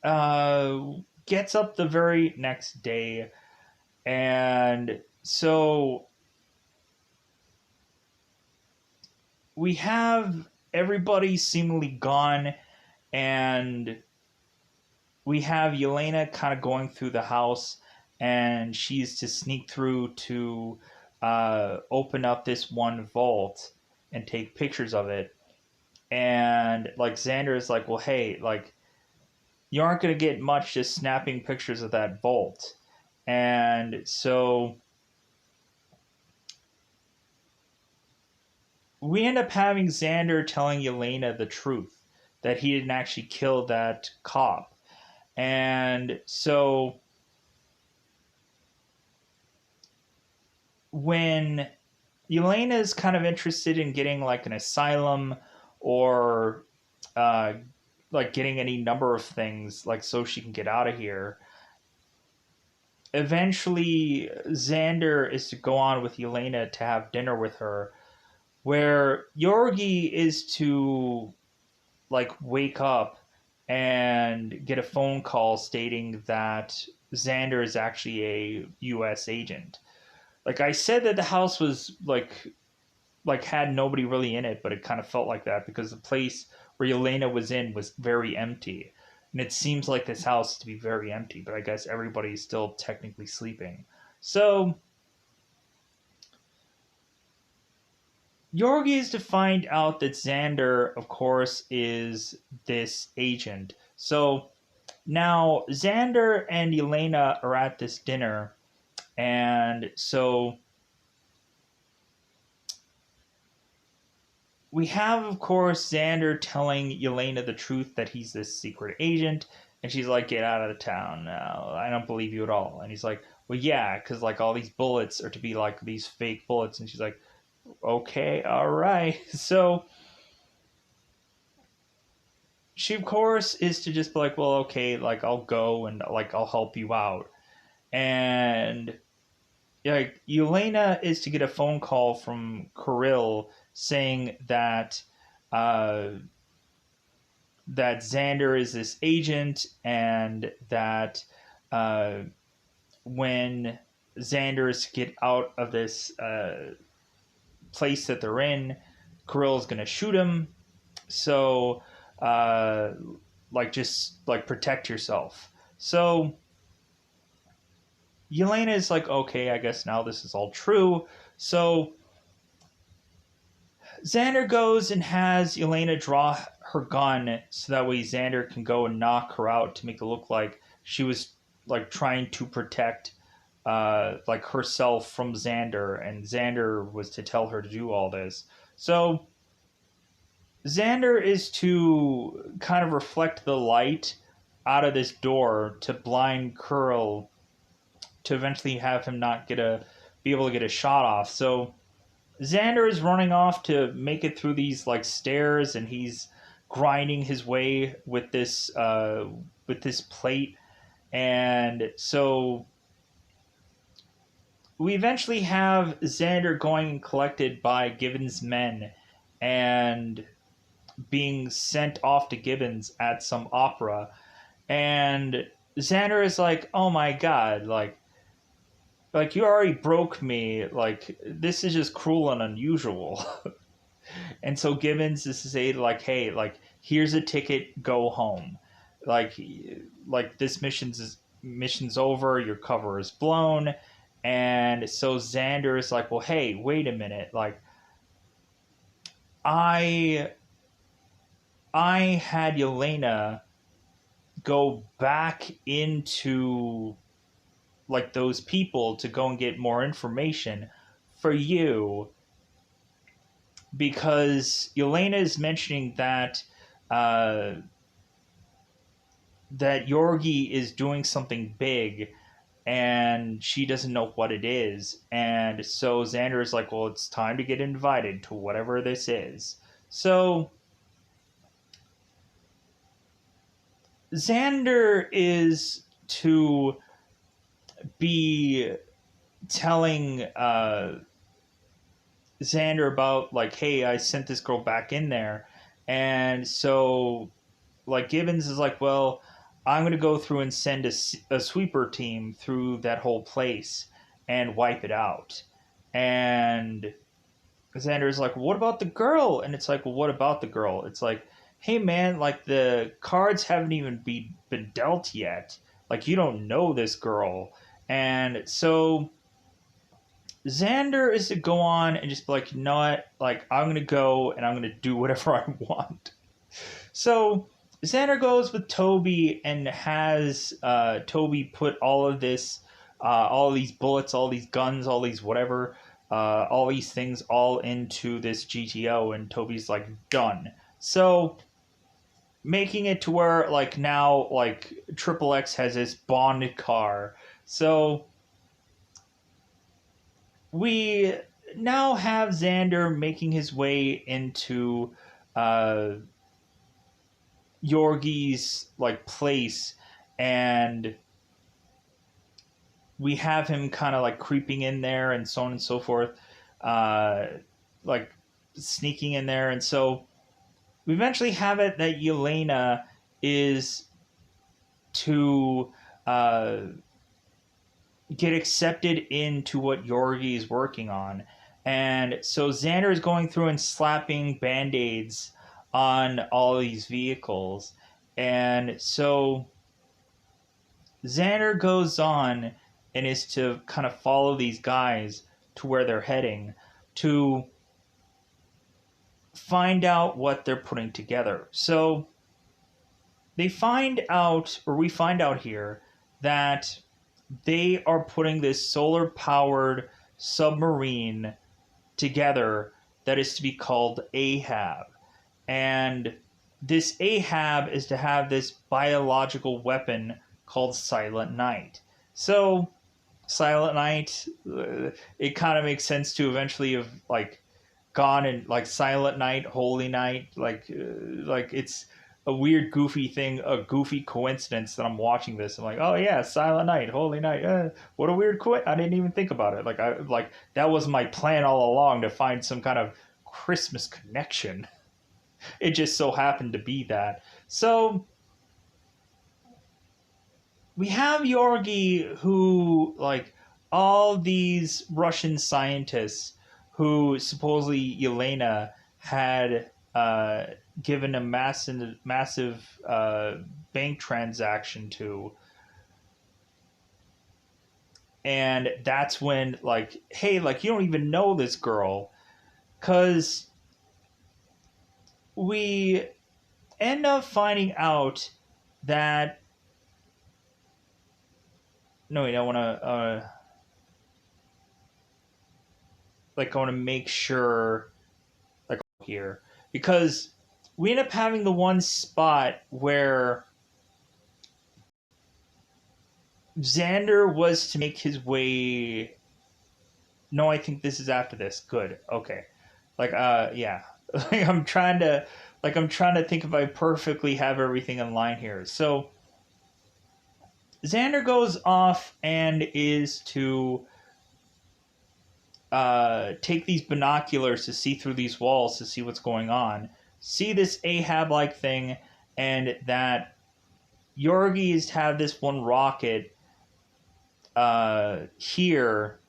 uh, gets up the very next day, and so we have everybody seemingly gone, and we have Yelena kind of going through the house, and she's to sneak through to open up this one vault and take pictures of it. And like Xander is like, well, hey, like you aren't going to get much just snapping pictures of that vault. And so we end up having Xander telling Yelena the truth, that he didn't actually kill that cop. And so when Yelena is kind of interested in getting like an asylum or uh, like getting any number of things like so she can get out of here, eventually Xander is to go on with Yelena to have dinner with her, where Yorgi is to like wake up and get a phone call stating that Xander is actually a US agent. Like I said that the house was like had nobody really in it, but it kind of felt like that because the place where Yelena was in was very empty. And it seems like this house to be very empty, but I guess everybody's still technically sleeping. So Yorgi is to find out that Xander, of course, is this agent. So now Xander and Yelena are at this dinner, and so we have, of course, Xander telling Yelena the truth that he's this secret agent, and she's like, "Get out of the town! No, I don't believe you at all." And he's like, "Well, yeah, because like all these bullets are to be like these fake bullets," and she's like, "Okay, all right." So she, of course, is to just be like, "Well, okay, like I'll go and like I'll help you out," and like Yelena is to get a phone call from Kirill saying that. That Xander is this agent, and that uh, when Xander's get out of this place that they're in, Kirill's gonna shoot him. So, uh, like, just like protect yourself. So Yelena is like, okay, I guess now this is all true. So Xander goes and has Yelena draw her gun so that way Xander can go and knock her out to make it look like she was like trying to protect like herself from Xander, and Xander was to tell her to do all this. So Xander is to kind of reflect the light out of this door to blind Curl to eventually have him not be able to get a shot off. So Xander is running off to make it through these like stairs, and he's grinding his way with this plate, and so we eventually have Xander going and collected by Gibbons' men, and being sent off to Gibbons at some opera, and Xander is like, "Oh my god, like you already broke me, like this is just cruel and unusual." And so Gibbons is to say like, "Hey, like here's a ticket, go home, like this mission's over, your cover is blown." And so Xander is like, "Well, hey, wait a minute, like i I had Yelena go back into like those people to go and get more information for you, because Yelena is mentioning that uh, that Yorgi is doing something big and she doesn't know what it is." And so Xander is like, "Well, it's time to get invited to whatever this is." So Xander is to be telling Xander about like, "Hey, I sent this girl back in there," and so like Gibbons is like, "Well, I'm gonna go through and send a sweeper team through that whole place and wipe it out," and Xander is like, "What about the girl?" And it's like, "Well, what about the girl?" It's like, "Hey man, like the cards haven't even been dealt yet, like you don't know this girl." And so Xander is to go on and just be like, "You know what? Like, I'm going to go and I'm going to do whatever I want." So Xander goes with Toby and has Toby put all of these bullets, all these guns, all these whatever, all these things all into this GTO, and Toby's like, "Done." So making it to where like now like XXX has this bonded car. So we now have Xander making his way into uh, Yorgi's like place, and we have him kind of like creeping in there and so on and so forth, uh, like sneaking in there, and so we eventually have it that Yelena is to uh, get accepted into what Yorgi is working on. And so Xander is going through and slapping band-aids on all these vehicles. And so Xander goes on and is to kind of follow these guys to where they're heading to find out what they're putting together. So we find out here that they are putting this solar powered submarine together that is to be called Ahab. And this Ahab is to have this biological weapon called Silent Night. So Silent Night, it kind of makes sense to eventually have like gone and like Silent Night, Holy Night, like it's a weird, goofy thing, a goofy coincidence that I'm watching this. I'm like, oh yeah, Silent Night, Holy Night. What a weird I didn't even think about it. Like that was my plan all along, to find some kind of Christmas connection. It just so happened to be that. So we have Yorgi, who, like, all these Russian scientists who supposedly Yelena had given a massive bank transaction to. And that's when, like, hey, like, you don't even know this girl. Because we end up finding out that. No, wait, I want to. Like, I want to make sure, like, here, because we end up having the one spot where Xander was to make his way. No, I think this is after this. Good. Okay. Like, yeah. Like, I'm trying to think if I perfectly have everything in line here. So Xander goes off and is to take these binoculars to see through these walls to see what's going on. See this Ahab-like thing, and that Yorgis have this one rocket here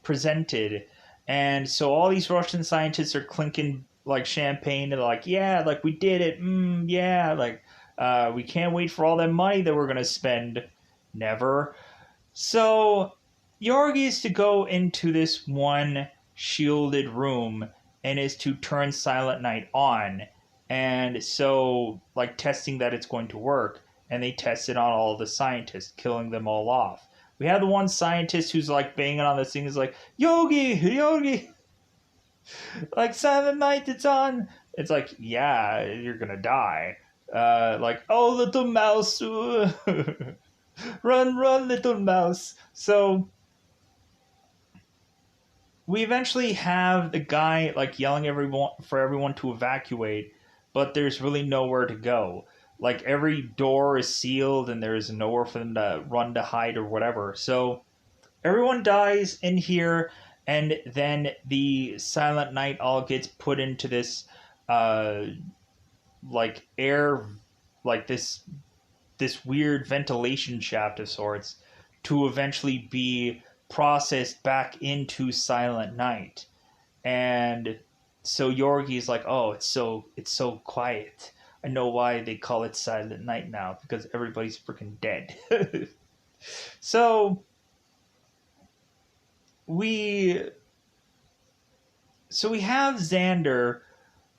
presented, and so all these Russian scientists are clinking like champagne, and they're like, yeah, like, we did it, yeah, like, we can't wait for all that money that we're gonna spend. Never. So Yorgi is to go into this one shielded room and is to turn Silent Night on. And so, like, testing that it's going to work. And they test it on all the scientists, killing them all off. We have the one scientist who's, like, banging on this thing, is like, Yogi, like, Silent Night, it's on. It's like, yeah, you're gonna die. Like, oh, little mouse. Run, little mouse. So we eventually have the guy, like, yelling for everyone to evacuate, but there's really nowhere to go. Like, every door is sealed and there's nowhere for them to run to hide or whatever. So everyone dies in here, and then the Silent Night all gets put into this like air, like this weird ventilation shaft of sorts, to eventually be processed back into Silent Night. And so Yorgi's like, oh, it's so quiet. I know why they call it Silent Night now, because everybody's freaking dead. So we have Xander,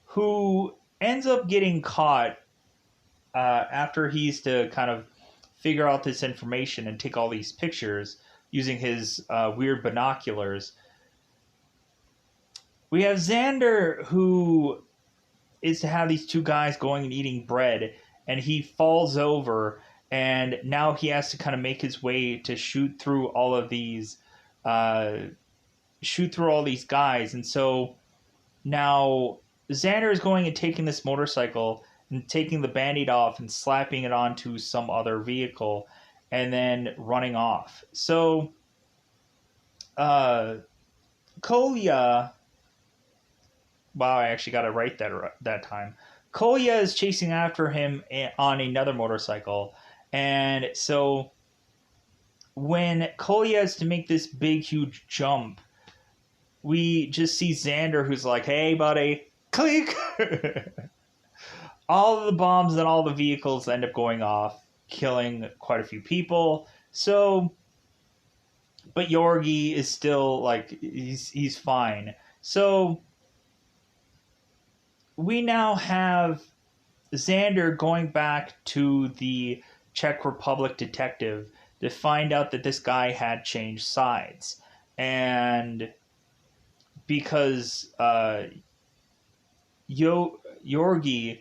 who ends up getting caught after he's to kind of figure out this information and take all these pictures using his weird binoculars. We have Xander, who is to have these two guys going and eating bread, and he falls over, and now he has to kind of make his way to shoot through all these guys. And so now Xander is going and taking this motorcycle and taking the band-aid off and slapping it onto some other vehicle and then running off. So Kolya, wow, I actually got it right that time. Kolya is chasing after him on another motorcycle. And so when Kolya is to make this big, huge jump, we just see Xander, who's like, hey, buddy, click! All of the bombs and all the vehicles end up going off, killing quite a few people. So, but Yorgi is still, like, he's fine. So we now have Xander going back to the Czech Republic detective to find out that this guy had changed sides. And because Yorgi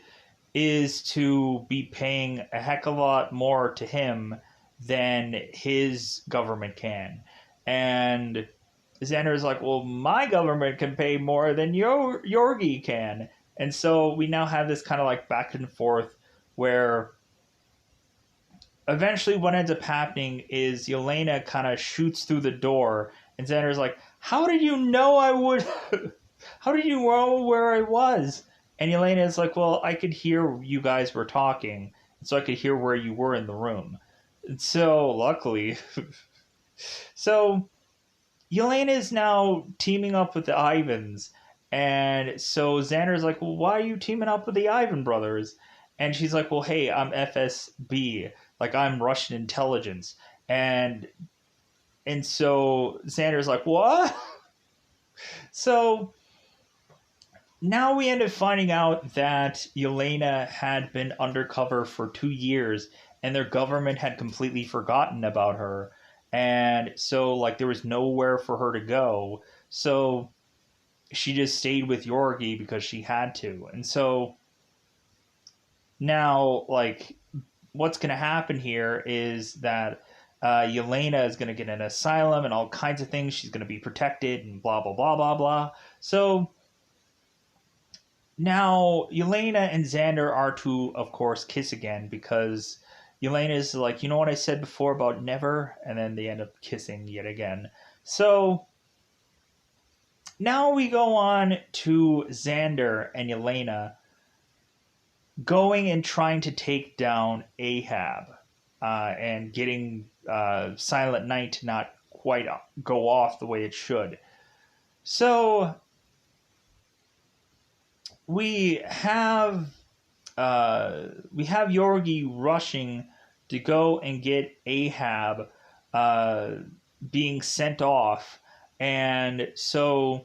is to be paying a heck of a lot more to him than his government can. And Xander is like, well, my government can pay more than Yorgi can. And so we now have this kind of like back and forth where eventually what ends up happening is Yelena kind of shoots through the door, and Xander's like, how did you know I would? How did you know where I was? And Yelena is like, well, I could hear you guys were talking, so I could hear where you were in the room. And so, luckily. So, Yelena is now teaming up with the Ivans. And so Xander's like, well, why are you teaming up with the Ivan brothers? And she's like, well, hey, I'm FSB. Like, I'm Russian intelligence. And so Xander's like, what? So now we end up finding out that Yelena had been undercover for 2 years, and their government had completely forgotten about her. And so, like, there was nowhere for her to go. So she just stayed with Yorgi because she had to. And so now, like, what's going to happen here is that Yelena is going to get an asylum and all kinds of things. She's going to be protected and blah, blah, blah, blah, blah. So now Yelena and Xander are to, of course, kiss again because Yelena is like, you know what I said before about never? And then they end up kissing yet again. So now we go on to Xander and Yelena going and trying to take down Ahab and getting Silent Night to not quite go off the way it should. So we have Yorgi rushing to go and get Ahab being sent off, and so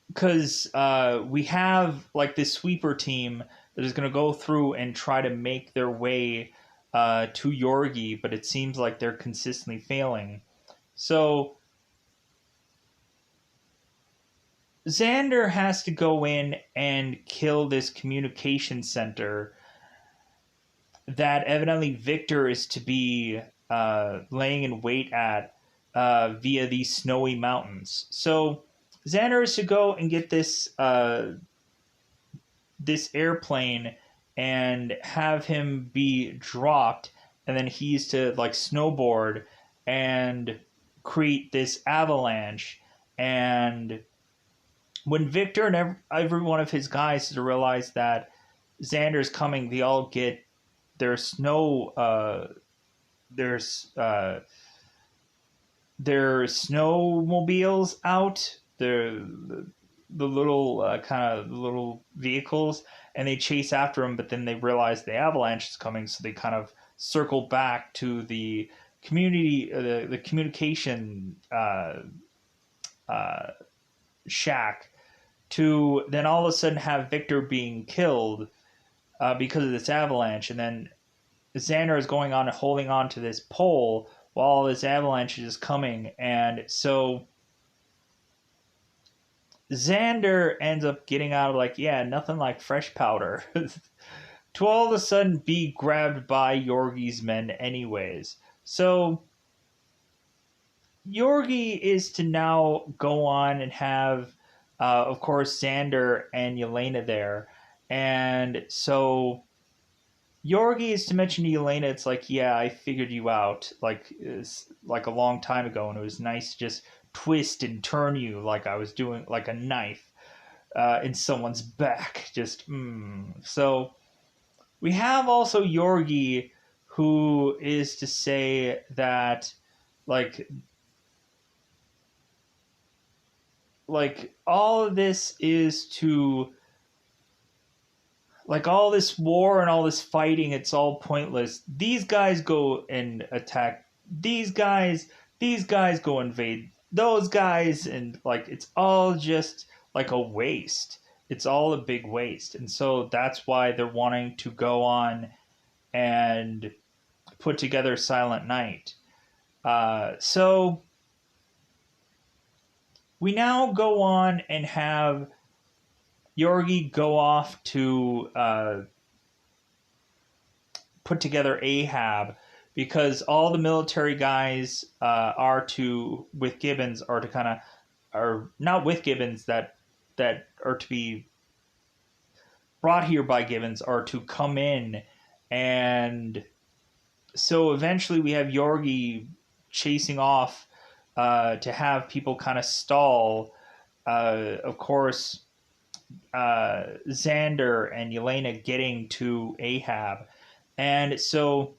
because we have like this sweeper team that is going to go through and try to make their way to Yorgi, but it seems like they're consistently failing. So Xander has to go in and kill this communication center that evidently Victor is to be laying in wait at via these snowy mountains. So Xander is to go and get this this airplane and have him be dropped, and then he's to like snowboard and create this avalanche. And when Victor and every one of his guys realize that Xander's coming, they all get their their snowmobiles out, the little kind of little vehicles, and they chase after him. But then they realize the avalanche is coming, so they kind of circle back to the community, the communication shack, to then all of a sudden have Victor being killed because of this avalanche. And then Xander is going on and holding on to this pole while this avalanche is coming. And so Xander ends up getting out of like, yeah, nothing like fresh powder to all of a sudden be grabbed by Yorgi's men anyways. So Yorgi is to now go on and have, of course, Xander and Yelena there. And so Yorgi is to mention to Yelena, it's like, yeah, I figured you out like a long time ago, and it was nice to just twist and turn you like I was doing, like a knife in someone's back. Just, So we have also Yorgi, who is to say that, like all of this is to, like, all this war and all this fighting, it's all pointless. These guys go and attack these guys go invade those guys, and like it's all just like a waste. It's all a big waste. And so that's why they're wanting to go on and put together Silent Night. So we now go on and have Yorgi go off to put together Ahab, because all the military guys with Gibbons are to kind of, are not with Gibbons, that are to be brought here by Gibbons, are to come in. And so eventually we have Yorgi chasing off to have people kind of stall. Of course, Xander and Yelena getting to Ahab. And so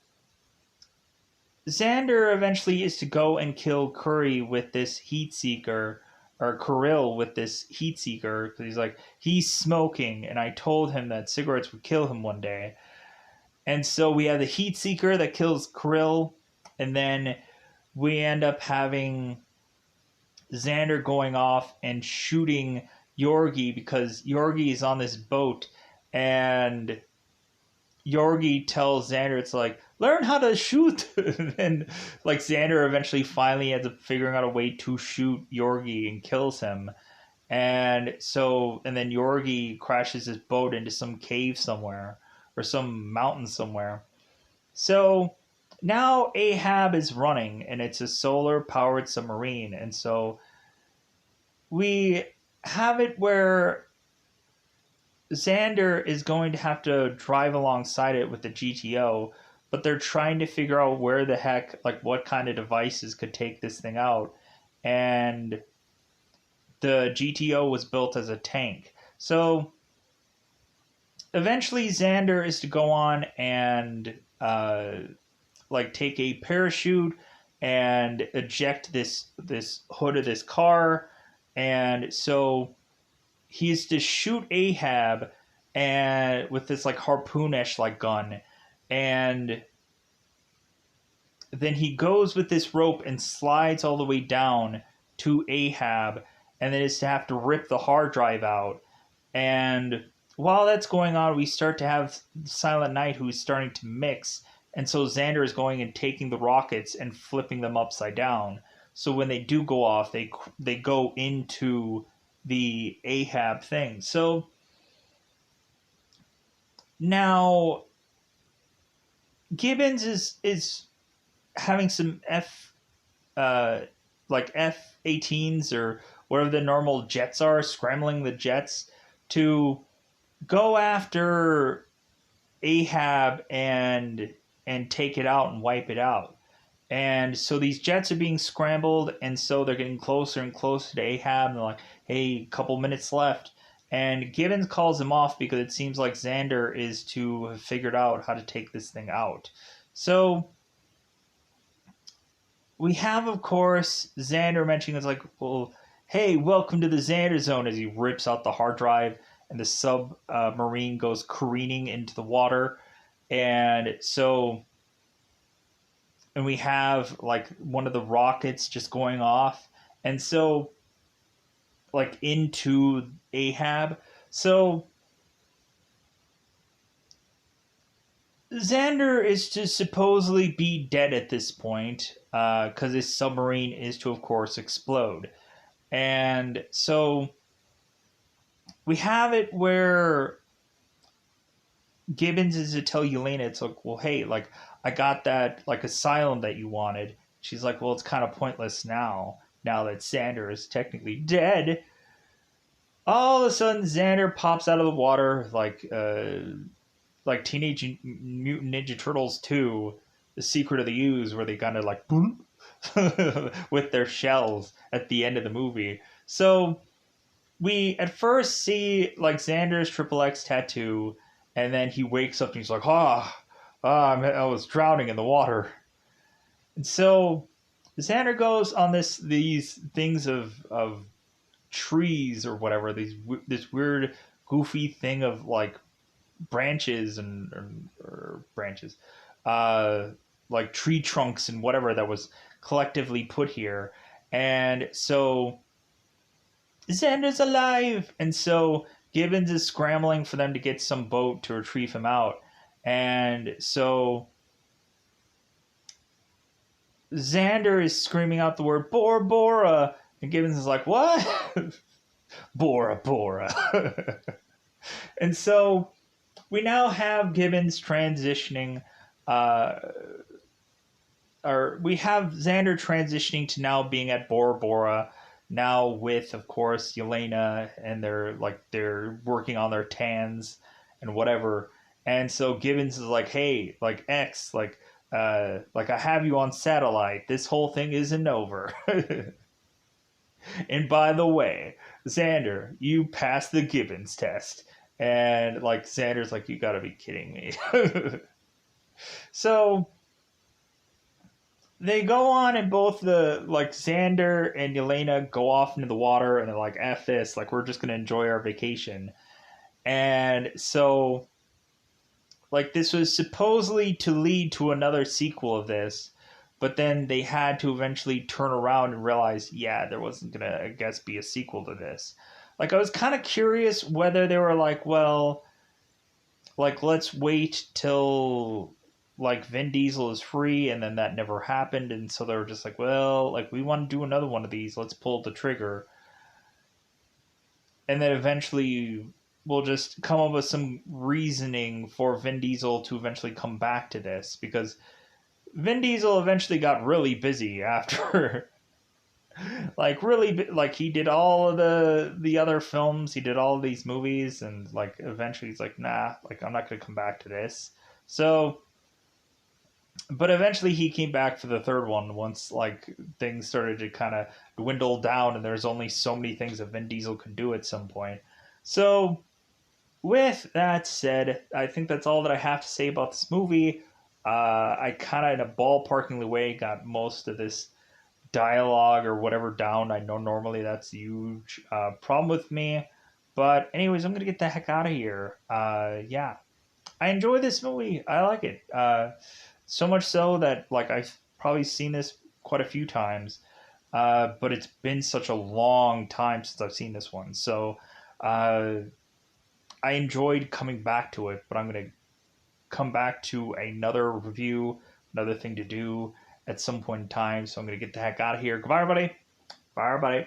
Xander eventually is to go and kill Curry with this heat seeker, or Kirill with this heat seeker, because he's like, he's smoking, and I told him that cigarettes would kill him one day. And so we have the heat seeker that kills Kirill, and then we end up having Xander going off and shooting Yorgi, because Yorgi is on this boat, and Yorgi tells Xander, it's like, learn how to shoot. And like Xander eventually finally ends up figuring out a way to shoot Yorgi and kills him. And so, and then Yorgi crashes his boat into some cave somewhere, or some mountain somewhere. So now Ahab is running, and it's a solar powered submarine. And so we have it where Xander is going to have to drive alongside it with the GTO, but they're trying to figure out where the heck, like what kind of devices could take this thing out. And the GTO was built as a tank. So eventually Xander is to go on and like take a parachute and eject this hood of this car. And so he's to shoot Ahab and with this like harpoonish like gun, and then he goes with this rope and slides all the way down to Ahab, and then is to have to rip the hard drive out. And while that's going on, we start to have Silent Night, who's starting to mix, and so Xander is going and taking the rockets and flipping them upside down. So when they do go off, they go into the Ahab thing. So now Gibbons is having some like F-18s or whatever the normal jets are, scrambling the jets to go after Ahab and take it out and wipe it out. And so these jets are being scrambled, and so they're getting closer and closer to Ahab, and they're like, hey, couple minutes left. And Gibbons calls him off because it seems like Xander is to have figured out how to take this thing out. So we have, of course, Xander mentioning, it's like, well, hey, welcome to the Xander zone, as he rips out the hard drive and the submarine goes careening into the water. And so, and we have like one of the rockets just going off, and so like into Ahab. So Xander is to supposedly be dead at this point, because his submarine is to, of course, explode. And so we have it where Gibbons is to tell Yelena, it's like, well, hey, like, I got that, like, asylum that you wanted. She's like, well, it's kind of pointless now that Xander is technically dead. All of a sudden, Xander pops out of the water like Teenage Mutant Ninja Turtles 2, The Secret of the Ooze, where they kind of like boom with their shells at the end of the movie. So we at first see like Xander's XXX tattoo, and then he wakes up and he's like, I was drowning in the water. And so Xander goes on these things of trees or whatever, this weird goofy thing of like branches or branches, like tree trunks and whatever that was collectively put here. And so Xander's alive, and so Gibbons is scrambling for them to get some boat to retrieve him out. And so Xander is screaming out the word Bora Bora, And Gibbons is like, what? Bora Bora. And so we now have Gibbons transitioning, uh, or we have Xander transitioning to now being at Bora Bora, now with, of course, Yelena, and they're working on their tans and whatever. And so Gibbons is like, hey, like X, like I have you on satellite. This whole thing isn't over. And by the way, Xander, you passed the Gibbons test. And like Xander's like, you gotta be kidding me. So they go on, and both the like Xander and Yelena go off into the water, and they're like, F this, like we're just gonna enjoy our vacation. And so like this was supposedly to lead to another sequel of this, but then they had to eventually turn around and realize, yeah, there wasn't gonna, I guess, be a sequel to this. Like I was kind of curious whether they were like, well, like let's wait till like Vin Diesel is free, and then that never happened, and so they were just like, well, like we want to do another one of these, let's pull the trigger, and then eventually we'll just come up with some reasoning for Vin Diesel to eventually come back to this, because Vin Diesel eventually got really busy after like really like he did all of the other films, he did all of these movies, and like eventually he's like, nah, like I'm not going to come back to this. So but eventually he came back for the third one once like things started to kind of dwindle down, and there's only so many things that Vin Diesel could do at some point. So with that said, I think that's all that I have to say about this movie. I kind of, in a ballparkingly way, got most of this dialogue or whatever down. I know normally that's a huge problem with me. But anyways, I'm going to get the heck out of here. Yeah. I enjoy this movie. I like it. So much so that like I've probably seen this quite a few times. But it's been such a long time since I've seen this one. So I enjoyed coming back to it, but I'm going to come back to another review, another thing to do at some point in time. So I'm going to get the heck out of here. Goodbye, everybody. Bye, everybody.